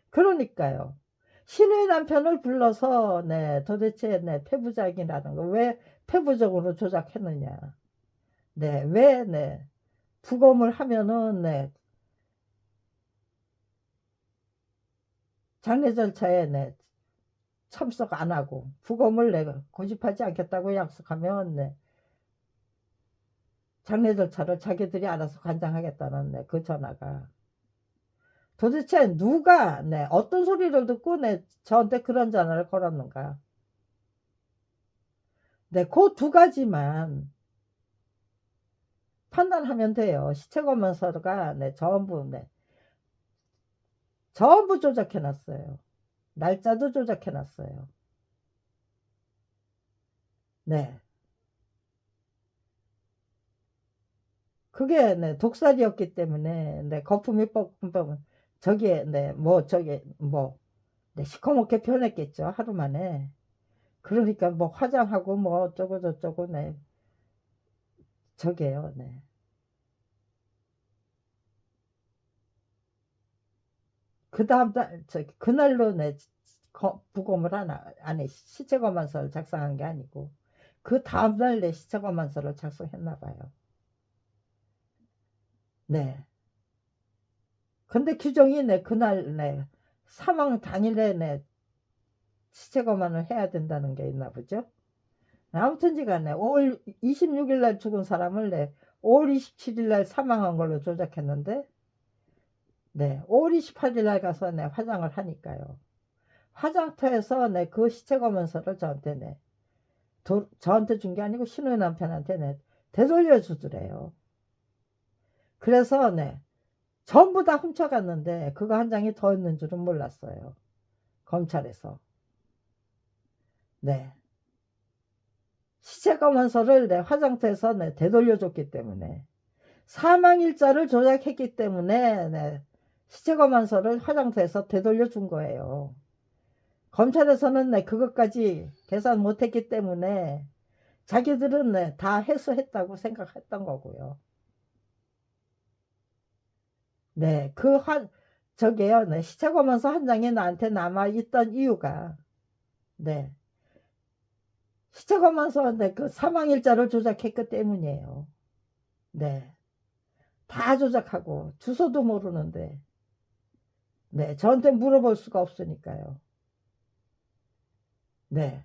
그러니까요. 신우의 남편을 불러서 네, 도대체 네, 폐부작이라는 거 왜 폐부적으로 조작했느냐? 네, 왜 네, 부검을 하면은 네, 장례 절차에 네, 참석 안 하고 부검을 내가 고집하지 않겠다고 약속하면 네, 장례 절차를 자기들이 알아서 관장하겠다는 네, 그 전화가 도대체 누가 네, 어떤 소리를 듣고 네, 저한테 그런 전화를 걸었는가? 네, 그 두 가지만 판단하면 돼요. 시체 검안서가 네, 전부 조작해 놨어요. 날짜도 조작해 놨어요. 네. 그게 네, 독살이었기 때문에 네, 거품이 뻑뻑 저기에 네, 네, 시커멓게 변했겠죠. 하루 만에. 그러니까 뭐 화장하고 뭐 어쩌고 저쩌고 네. 저게요. 네. 그 다음 날 그날로 내 부검을 안 해. 시체 검안서를 작성한 게 아니고 그 다음 날 내 시체 검안서를 작성했나 봐요. 네. 근데 규정이 네 그날 네 사망 당일에 네 시체 검안을 해야 된다는 게 있나 보죠. 아무튼지 간에 5월 26일 날 죽은 사람을 네 5월 27일 날 사망한 걸로 조작했는데 네 5월 28일 날 가서 네 화장을 하니까요. 화장터에서 네 그 시체 검안서를 저한테 저한테 준 게 아니고 신우의 남편한테 되돌려 주더래요. 그래서 네 전부 다 훔쳐갔는데 그거 한 장이 더 있는 줄은 몰랐어요. 검찰에서. 네. 시체 검안서를 화장터에서 되돌려줬기 때문에 사망일자를 조작했기 때문에 시체 검안서를 화장터에서 되돌려준 거예요. 검찰에서는 그것까지 계산 못했기 때문에 자기들은 네, 다 해소했다고 생각했던 거고요. 네, 저게요, 네, 시체 검안서 한 장이 나한테 남아있던 이유가, 네, 시체 검안서 네, 그 사망일자를 조작했기 때문이에요. 네, 다 조작하고, 주소도 모르는데, 네, 저한테 물어볼 수가 없으니까요. 네,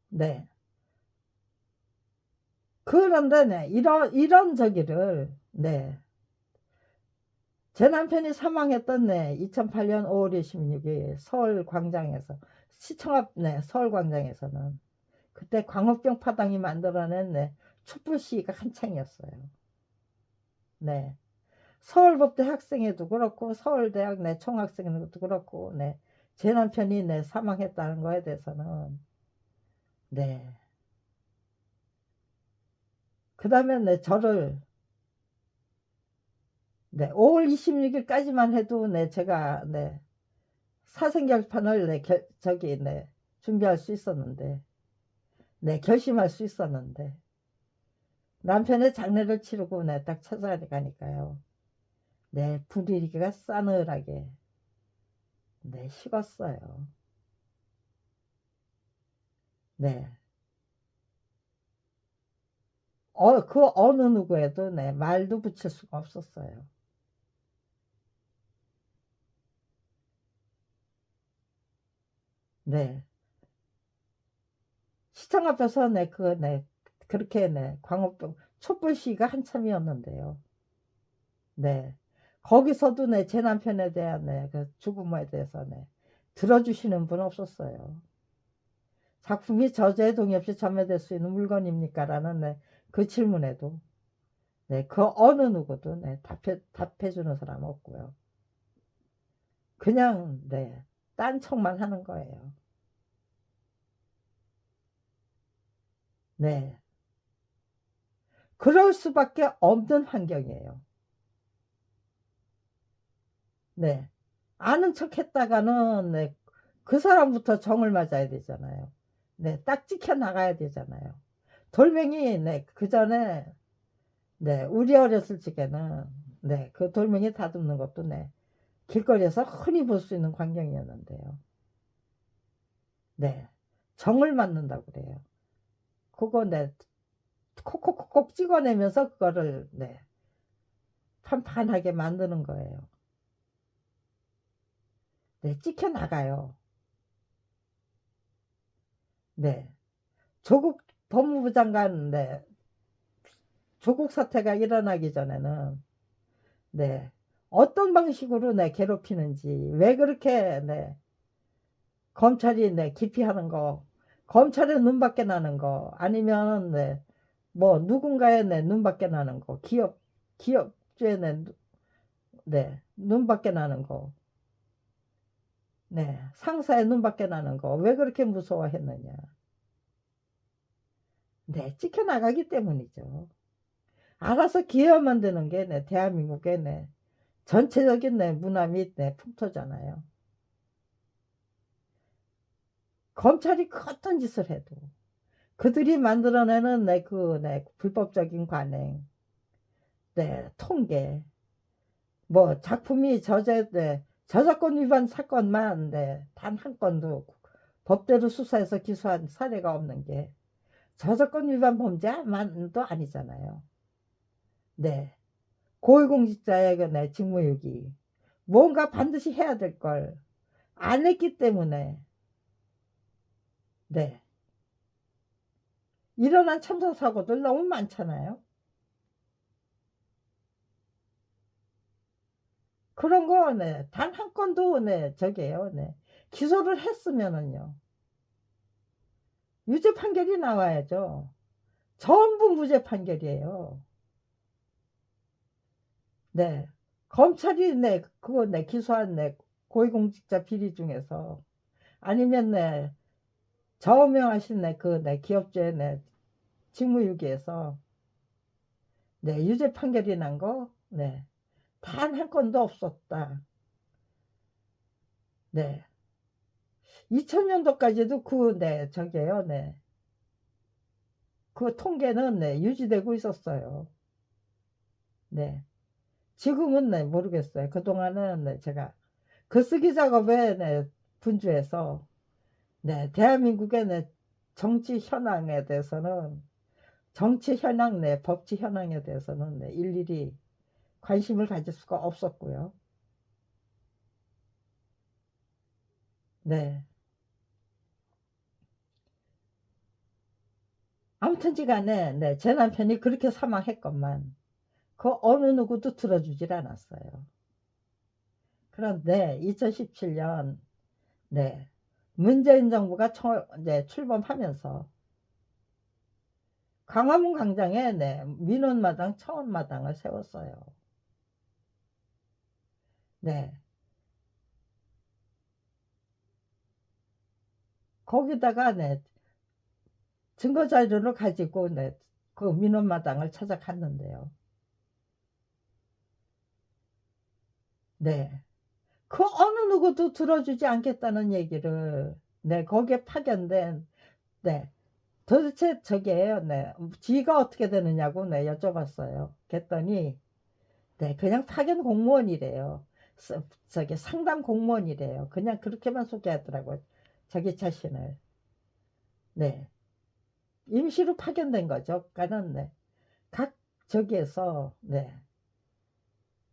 네. 그런데 네, 이런 저기를, 네, 제 남편이 사망했던 네, 2008년 5월 26일 서울 광장에서, 시청 앞 네, 서울 광장에서는 그때 광우병 파당이 만들어낸 네, 촛불 시위가 한창이었어요. 네. 서울법대 학생회도 그렇고 서울대학 내 총학생회도 그렇고 네. 제 남편이 네, 사망했다는 거에 대해서는 네. 그다음에 네, 저를 네, 5월 26일까지만 해도 네, 제가 네, 사생결판을 네, 저기 네, 준비할 수 있었는데 네, 결심할 수 있었는데 남편의 장례를 치르고 네, 딱 찾아가니까요. 네, 분위기가 싸늘하게 네, 식었어요. 네. 그 어느 누구에도 네, 말도 붙일 수가 없었어요. 네. 시청 앞에서 네, 네, 그렇게 네, 광우병 촛불 시위가 한참이었는데요. 네. 거기서도 네, 제 남편에 대한 네, 그 죽음에 대해서 네, 들어주시는 분 없었어요. 작품이 저자의 동의 없이 전매될 수 있는 물건입니까? 라는 네, 그 질문에도 네, 그 어느 누구도 네, 답해주는 사람 없고요. 그냥 네, 딴청만 하는 거예요. 네. 그럴 수밖에 없는 환경이에요. 네. 아는 척 했다가는 네, 그 사람부터 정을 맞아야 되잖아요. 네, 딱 지켜 나가야 되잖아요. 돌멩이 네, 그 전에 네, 우리 어렸을 적에는 네, 그 돌멩이 다듬는 것도 네, 길거리에서 흔히 볼 수 있는 광경이었는데요. 네, 정을 맞는다고 그래요. 그거 네, 콕콕콕콕 찍어내면서 그거를 네, 판판하게 만드는 거예요. 네, 찍혀 나가요. 네. 조국 법무부 장관, 네. 조국 사태가 일어나기 전에는, 네. 어떤 방식으로 네, 괴롭히는지, 왜 그렇게, 네. 검찰이, 네, 기피하는 거, 검찰의 눈밖에 나는 거, 아니면, 네. 뭐, 누군가의, 네, 눈밖에 나는 거, 기업주의, 네, 눈밖에 나는 거, 네. 상사의 눈밖에 나는 거, 왜 그렇게 무서워했느냐. 네, 찍혀나가기 때문이죠. 알아서 기회만 만드는 게 네, 대한민국의 네, 전체적인 네, 문화 및 네, 풍토잖아요. 검찰이 그 어떤 짓을 해도 그들이 만들어내는 네, 네, 불법적인 관행, 네, 통계, 뭐 작품이 네, 저작권 위반 사건만 네, 단 한 건도 법대로 수사해서 기소한 사례가 없는 게 저작권 위반 범죄만도 아니잖아요. 네, 고위공직자의 그 네, 직무유기, 뭔가 반드시 해야 될 걸 안 했기 때문에 네, 일어난 참사 사고들 너무 많잖아요. 그런 거 네, 단 한 건도 네, 저게요. 네. 기소를 했으면은요. 유죄 판결이 나와야죠. 전부 무죄 판결이에요. 네. 검찰이 네, 그거 네, 기소한 네, 고위공직자 비리 중에서 아니면 네, 저명하신 네, 네, 기업주의 네, 직무유기에서 네, 유죄 판결이 난 거, 네, 단 한 건도 없었다. 네. 2000년도까지도 저게요, 그 통계는 유지되고 있었어요. 네. 지금은 모르겠어요. 그동안은 제가 그 쓰기 작업에 분주해서 대한민국의 정치 현황에 대해서는 정치 현황 법치 현황에 대해서는 일일이 관심을 가질 수가 없었고요. 네. 아무튼지간에 제 남편이 그렇게 사망했건만 그 어느 누구도 들어주질 않았어요. 그런데 2017년 문재인 정부가 출범하면서 광화문 광장에 민원마당, 청원마당을 세웠어요. 네. 거기다가 증거 자료를 가지고 그 민원마당을 찾아갔는데요. 그 어느 누구도 들어주지 않겠다는 얘기를 거기에 파견된 도대체 저게요. 지가 어떻게 되느냐고 여쭤봤어요. 그랬더니 그냥 파견 공무원이래요. 저기 상담 공무원이래요. 그냥 그렇게만 소개하더라고요. 자기 자신을. 임시로 파견된 거죠. 그러니까는 각 저기에서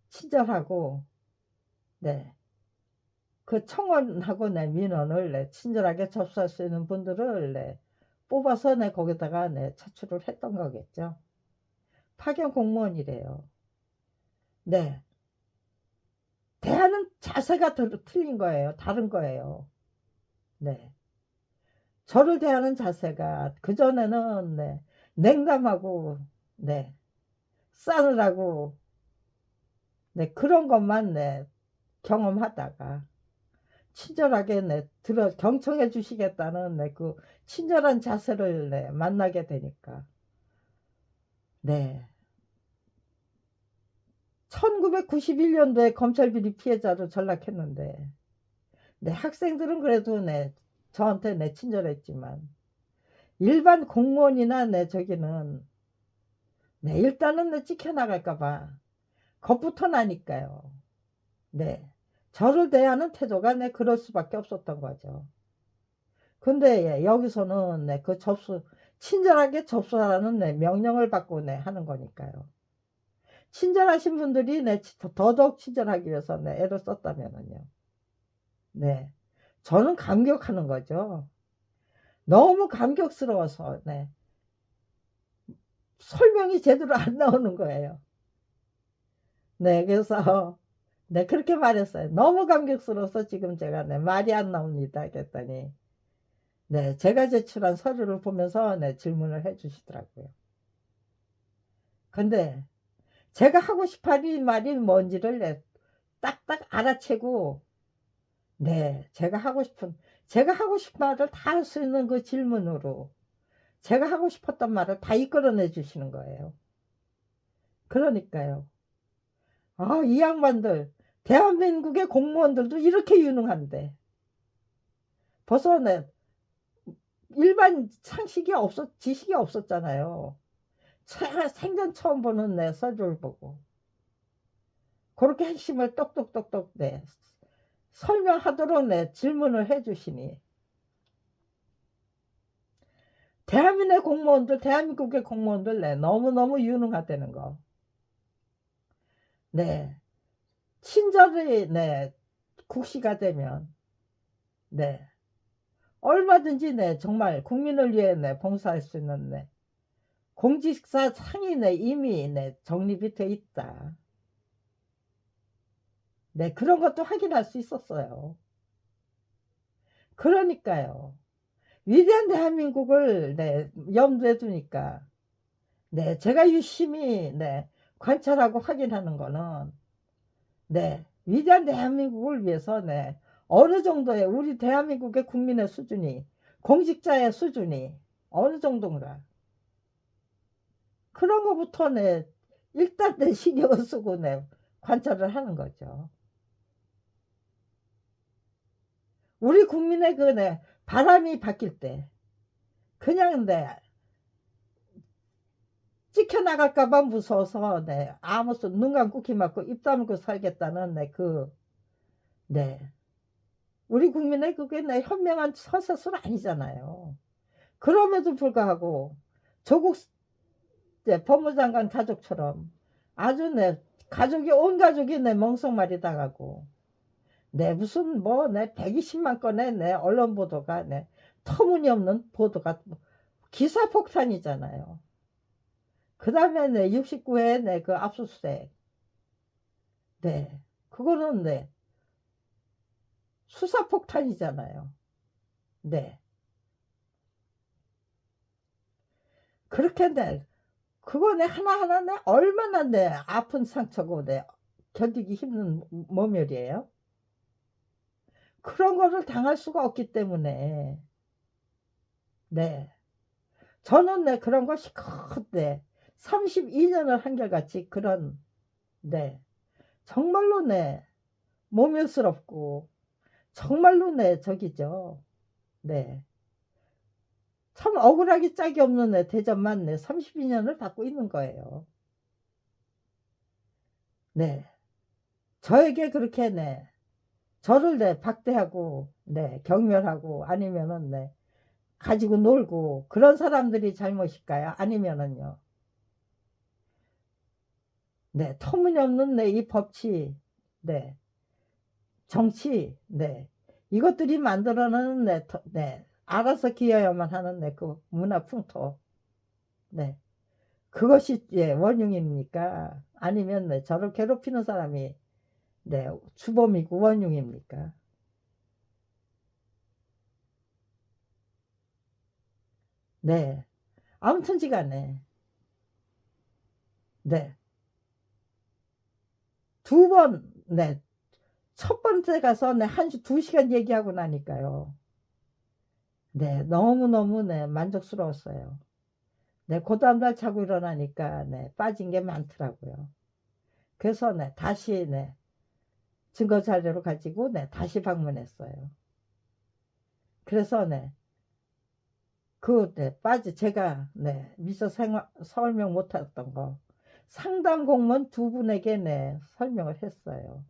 친절하고 그 청원하고 민원을 친절하게 접수할 수 있는 분들을 뽑아서 거기다가 차출을 했던 거겠죠. 파견 공무원이래요. 대하는 자세가 틀린 거예요. 다른 거예요. 저를 대하는 자세가 그전에는 냉담하고 싸늘하고 그런 것만 경험하다가 친절하게 경청해 주시겠다는 그 친절한 자세를 만나게 되니까 1991년도에 검찰비리 피해자로 전락했는데 학생들은 그래도 저한테 친절했지만 일반 공무원이나 저기는 일단은 찍혀나갈까봐 겁부터 나니까요. 저를 대하는 태도가 그럴 수밖에 없었던 거죠. 근데 여기서는 그 친절하게 접수하라는 명령을 받고 하는 거니까요. 친절하신 분들이 더더욱 친절하기 위해서 애를 썼다면은요. 저는 감격하는 거죠. 너무 감격스러워서 설명이 제대로 안 나오는 거예요. 그래서 그렇게 말했어요. 너무 감격스러워서 지금 제가 말이 안 나옵니다. 그랬더니 제가 제출한 서류를 보면서 질문을 해 주시더라고요. 근데 제가 하고 싶어 하는 말이 뭔지를 딱딱 알아채고 제가 하고 싶은 말을 다 할 수 있는 그 질문으로 제가 하고 싶었던 말을 다 이끌어내 주시는 거예요. 그러니까요. 이 양반들 대한민국의 공무원들도 이렇게 유능한데 벌써 일반 지식이 없었잖아요. 생전 처음 보는 서류를 보고 그렇게 핵심을 똑똑똑똑 설명하도록 질문을 해주시니 대한민국의 공무원들 너무너무 유능하다는 거. 친절히 국시가 되면 얼마든지 정말 국민을 위해 봉사할 수 있는 공직사 상이 이미 정립이 돼 있다. 그런 것도 확인할 수 있었어요. 그러니까요. 위대한 대한민국을 염두에 두니까 제가 유심히 관찰하고 확인하는 거는 위대한 대한민국을 위해서 어느 정도의 우리 대한민국의 국민의 수준이 공직자의 수준이 어느 정도인가 그런 거부터 일단 신경을 쓰고 관찰을 하는 거죠. 우리 국민의 그 바람이 바뀔 때 그냥 찍혀 나갈까봐 무서워서 아무 눈 감고 귀 막고 입 다물고 살겠다는 우리 국민의 그게 현명한 서세술 아니잖아요. 그럼에도 불구하고 조국 법무장관 가족처럼 아주 가족이 온 가족이 멍석말이 당하고 무슨 120만 건의 언론 보도가 터무니없는 보도가 기사 폭탄이잖아요. 그 다음에 69회 그 압수수색 그거는 수사 폭탄이잖아요. 그렇게 그거 하나하나 얼마나 아픈 상처고 견디기 힘든 모멸이에요. 그런 거를 당할 수가 없기 때문에 저는 그런 것이 컸대 32년을 한결같이 그런 정말로 모멸스럽고 정말로 저기죠. 참 억울하기 짝이 없는 대접만 32년을 받고 있는 거예요. 저에게 그렇게 저를 박대하고 경멸하고 아니면은 가지고 놀고 그런 사람들이 잘못일까요? 아니면은요. 터무니없는 이 법치, 정치, 이것들이 만들어내는 알아서 기어야만 하는 그 문화 풍토, 그것이 원흉입니까? 아니면 저를 괴롭히는 사람이 주범이고 원흉입니까? 아무튼지간에 두 번, 첫 번째 가서 2시간 얘기하고 나니까요. 너무너무 만족스러웠어요. 그 다음날 자고 일어나니까 빠진 게 많더라고요. 그래서 다시 증거 자료를 가지고 다시 방문했어요. 그래서 제가 미처 설명 못했던 거 상담 공무원 두 분에게 설명을 했어요.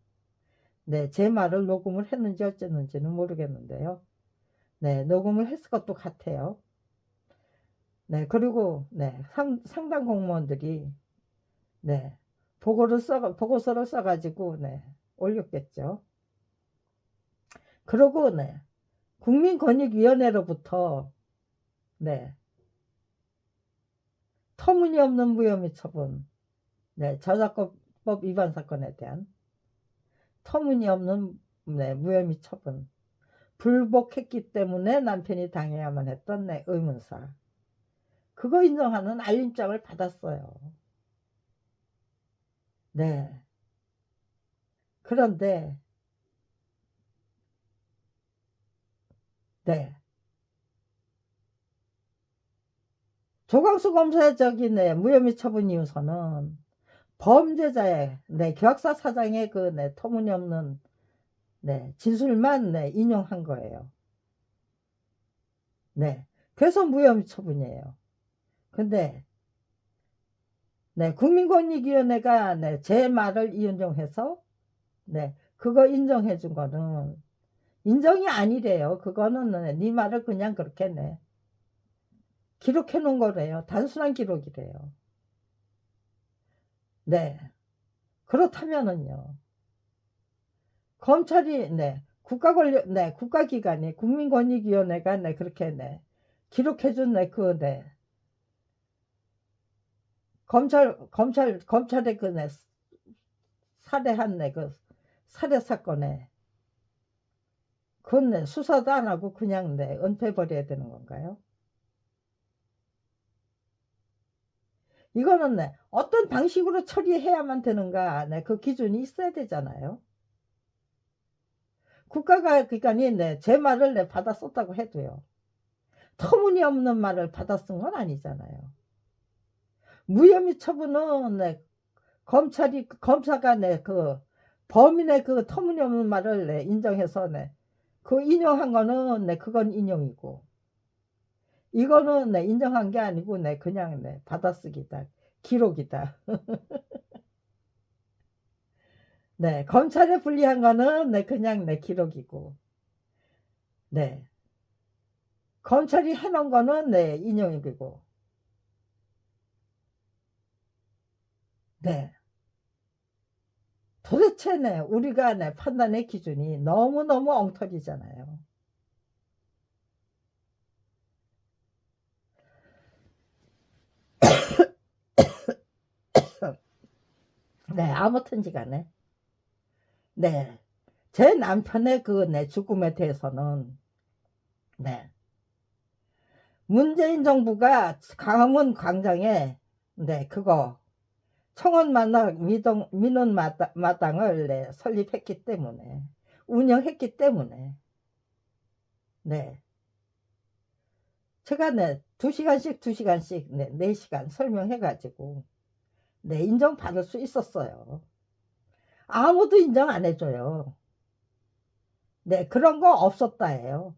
제 말을 녹음을 했는지 어쨌는지는 모르겠는데요. 녹음을 했을 것도 같아요. 그리고 상담 공무원들이 보고서를 써가지고 올렸겠죠. 그리고 국민권익위원회로부터 터무니없는 무혐의 처분, 저작권법 위반 사건에 대한 터무니없는 무혐의 처분, 불복했기 때문에 남편이 당해야만 했던 의문사, 그거 인정하는 알림장을 받았어요. 그런데 조광수 검사의 무혐의 처분 이유서는 범죄자의 계약사 사장의 그 터무니없는 진술만 인용한 거예요. 그래서 무혐의 처분이에요. 근데 국민권익위원회가 제 말을 인용해서 그거 인정해 준 거는 인정이 아니래요. 그거는 네 말을 그냥 그렇게 기록해 놓은 거래요. 단순한 기록이래요. 그렇다면은요. 검찰이 국가기관이 국민권익위원회가 그렇게 기록해 준 검찰의 그 살해한 그 살해 사건에 그건 수사도 안 하고 그냥 은폐버려야 되는 건가요? 이거는 어떤 방식으로 처리해야만 되는가 그 기준이 있어야 되잖아요. 국가기관이 제 말을 받아 썼다고 해도요. 터무니없는 말을 받아 쓴 건 아니잖아요. 무혐의 처분은 검사가 그 범인의 그 터무니없는 말을 인정해서 그 인용한 거는 네, 그건 인용이고, 이거는 네, 인정한 게 아니고 네, 그냥 네, 받아쓰기다. 기록이다. 네, 검찰에 불리한 거는 네, 그냥 네, 기록이고, 네, 검찰이 해놓은 거는 네, 인용이고, 네. 도대체 네, 우리가 네, 판단의 기준이 너무너무 엉터리잖아요. 네, 아무튼지 간에. 네. 제 남편의 그 네, 죽음에 대해서는, 네. 문재인 정부가 광화문 광장에, 네, 그거, 청원 만나 민원 마당을 네, 설립했기 때문에, 운영했기 때문에, 네. 제가 네, 2시간씩 네, 4시간 설명해가지고, 네, 인정받을 수 있었어요. 아무도 인정 안 해줘요. 네, 그런 거 없었다예요.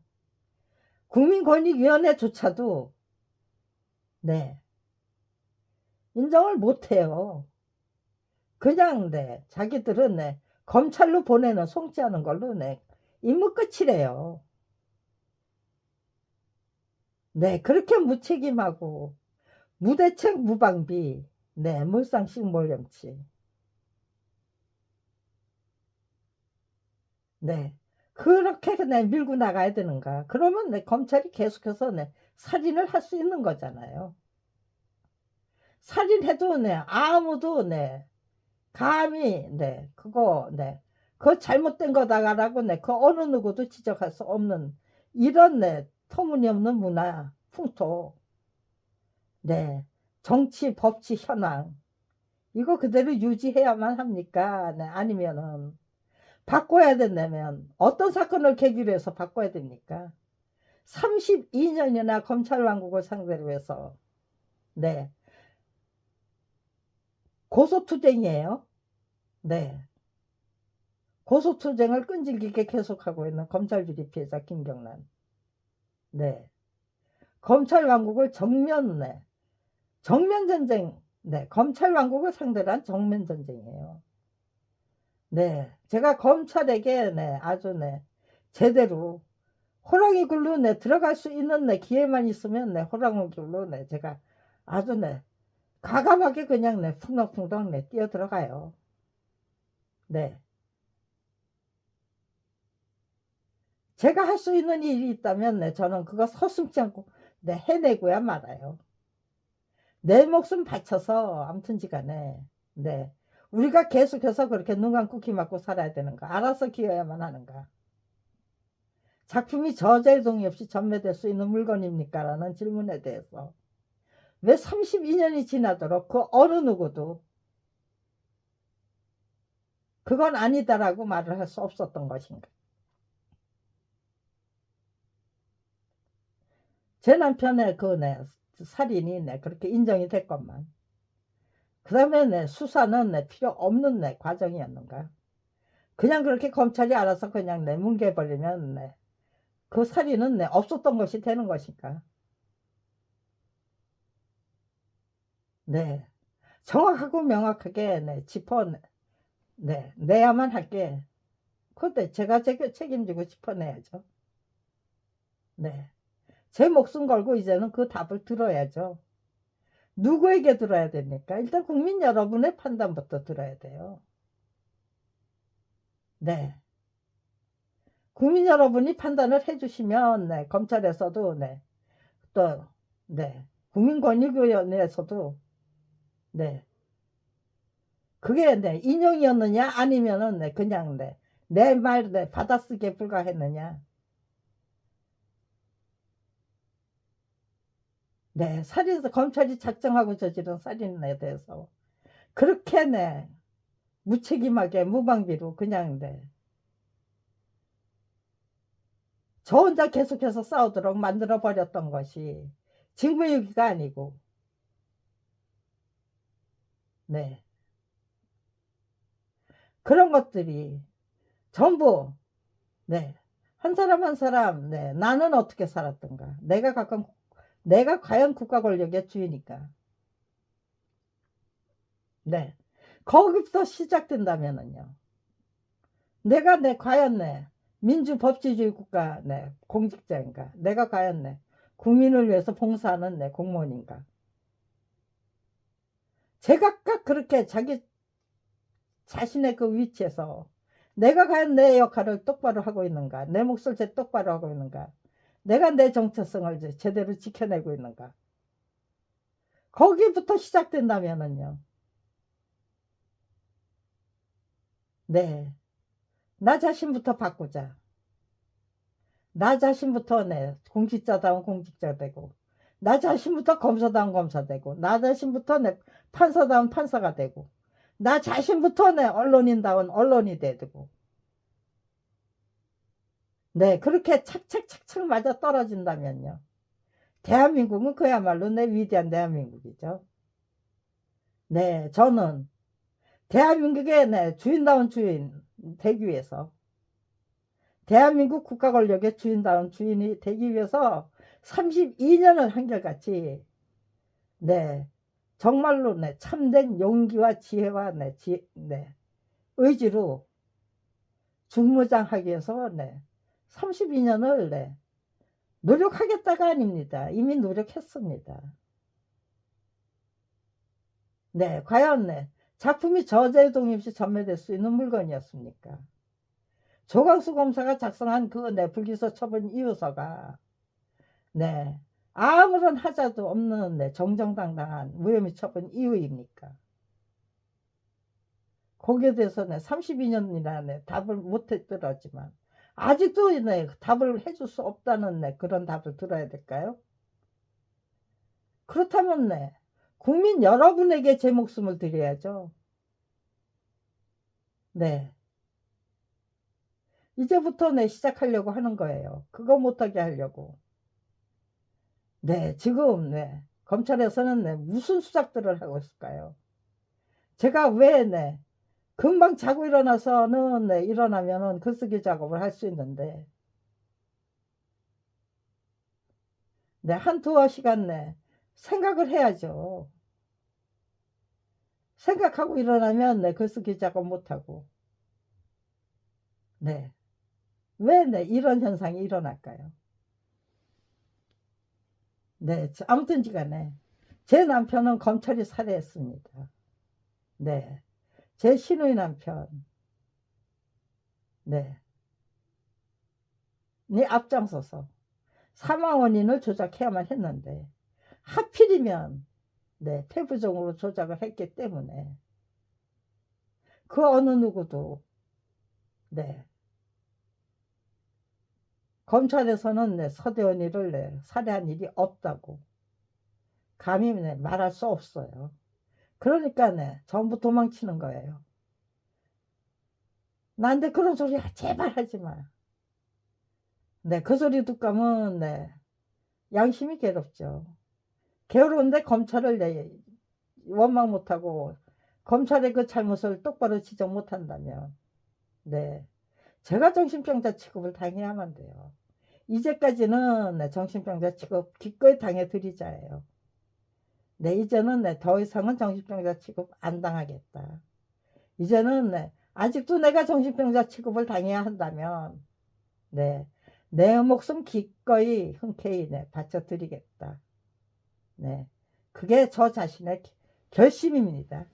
국민권익위원회조차도, 네, 인정을 못해요. 그냥, 네, 자기들은, 네, 검찰로 보내는 송치하는 걸로, 네, 임무 끝이래요. 네, 그렇게 무책임하고, 무대책 무방비, 네, 몰상식몰염치. 네, 그렇게 네, 밀고 나가야 되는가. 그러면 네, 검찰이 계속해서 네, 살인을 할 수 있는 거잖아요. 살인해도 네, 아무도 네, 감히 네, 그거 네, 그거 잘못된 거다라고 네, 그 어느 누구도 지적할 수 없는 이런 네, 터무니없는 문화, 풍토, 네, 정치, 법치 현황 이거 그대로 유지해야만 합니까? 네, 아니면은 바꿔야 된다면 어떤 사건을 계기로 해서 바꿔야 됩니까? 32년이나 검찰 왕국을 상대로 해서 네, 고소투쟁이에요. 네, 고소투쟁을 끈질기게 계속하고 있는 검찰 비리 피해자 김경란. 네, 검찰 왕국을 네, 정면 전쟁. 네, 검찰 왕국을 상대로 한 정면 전쟁이에요. 네, 제가 검찰에게 네, 아주 네, 제대로 호랑이 굴로 네, 들어갈 수 있는 네, 기회만 있으면 네, 호랑이 굴로 네, 제가 아주 네, 과감하게 그냥 네, 풍덩풍덩 네, 뛰어 들어가요. 네, 제가 할 수 있는 일이 있다면 네, 저는 그거 서슴지 않고 네, 해내고야 말아요. 내 목숨 바쳐서 아무튼지간에 네, 우리가 계속해서 그렇게 눈 감고 귀 막고 살아야 되는가? 알아서 기어야만 하는가? 작품이 저자의 동의 없이 전매될 수 있는 물건입니까? 라는 질문에 대해서 왜 32년이 지나도록 그 어느 누구도 그건 아니다라고 말을 할 수 없었던 것인가? 제 남편의 그 네, 살인이 네, 그렇게 인정이 됐건만 그 다음에 네, 수사는 네, 필요 없는 네, 과정이었는가? 그냥 그렇게 검찰이 알아서 그냥 내 뭉개버리면 네, 그 살인은 네, 없었던 것이 되는 것인가? 네, 정확하고 명확하게 네, 네, 내야만 할게. 그때 제가 책임지고 짚어내야죠. 네, 제 목숨 걸고 이제는 그 답을 들어야죠. 누구에게 들어야 됩니까? 일단 국민 여러분의 판단부터 들어야 돼요. 네, 국민 여러분이 판단을 해주시면 네, 검찰에서도 네, 또 네, 국민권익위원회에서도 네, 그게 네, 인용이었느냐 아니면은 네, 그냥 네, 내 말 네, 받아쓰기에 불과했느냐. 네, 검찰이 작정하고 저지른 살인에 대해서 그렇게 네, 무책임하게 무방비로 그냥 네, 저 혼자 계속해서 싸우도록 만들어 버렸던 것이 직무유기가 아니고 네, 그런 것들이 전부 네, 한 사람 한 사람, 네, 나는 어떻게 살았던가. 내가 과연 국가 권력의 주인일까. 네. 거기부터 시작된다면은요. 과연 민주법치주의 국가, 공직자인가. 내가 과연 국민을 위해서 봉사하는 공무원인가. 제각각 그렇게 자기 자신의 그 위치에서 내가 과연 내 역할을 똑바로 하고 있는가. 내 몫을 똑바로 하고 있는가. 내가 내 정체성을 제대로 지켜내고 있는가. 거기부터 시작된다면은요. 네. 나 자신부터 바꾸자. 나 자신부터 공직자다운 공직자 되고, 나 자신부터 검사다운 검사 되고, 나 자신부터 판사다운 판사가 되고, 나 자신부터 언론인다운 언론이 되고, 그렇게 착착착착 맞아 떨어진다면요. 대한민국은 그야말로 위대한 대한민국이죠. 저는 대한민국의 주인다운 주인 되기 위해서, 대한민국 국가 권력의 주인다운 주인이 되기 위해서 32년을 한결같이 정말로 참된 용기와 지혜와 의지로 중무장하기 위해서 32년을 노력하겠다가 아닙니다. 이미 노력했습니다. 과연 작품이 저자유동의 없이 전매될 수 있는 물건이었습니까? 조광수 검사가 작성한 그 불기소 처분 이유서가 아무런 하자도 없는 정정당당한 무혐의 처분 이유입니까? 거기에 대해서 32년이나 답을 못했더라지만 아직도 답을 해줄 수 없다는 그런 답을 들어야 될까요? 그렇다면 국민 여러분에게 제 목숨을 드려야죠. 이제부터 시작하려고 하는 거예요. 그거 못하게 하려고. 지금 검찰에서는 무슨 수작들을 하고 있을까요? 제가 왜 금방 자고 일어나서는 일어나면은 글쓰기 작업을 할 수 있는데 한 두어 시간 생각을 해야죠. 생각하고 일어나면 글쓰기 작업 못하고 왜 이런 현상이 일어날까요? 아무튼 간에 제 남편은 검찰이 살해했습니다. 제 시누이 남편 이 앞장서서 사망 원인을 조작해야만 했는데 하필이면 폐부적으로 조작을 했기 때문에 그 어느 누구도 검찰에서는 서대원이를 살해한 일이 없다고 감히 말할 수 없어요. 그러니까 전부 도망치는 거예요. 나한테 그런 소리 제발 하지 마. 그 소리 듣고 하면 양심이 괴롭죠. 괴로운데 검찰을 원망 못하고 검찰의 그 잘못을 똑바로 지적 못한다면 제가 정신병자 취급을 당해야만 돼요. 이제까지는 정신병자 취급 기꺼이 당해드리자예요. 이제는 더 이상은 정신병자 취급 안 당하겠다. 이제는 아직도 내가 정신병자 취급을 당해야 한다면 내 목숨 기꺼이 흔쾌히 바쳐드리겠다. 그게 저 자신의 결심입니다.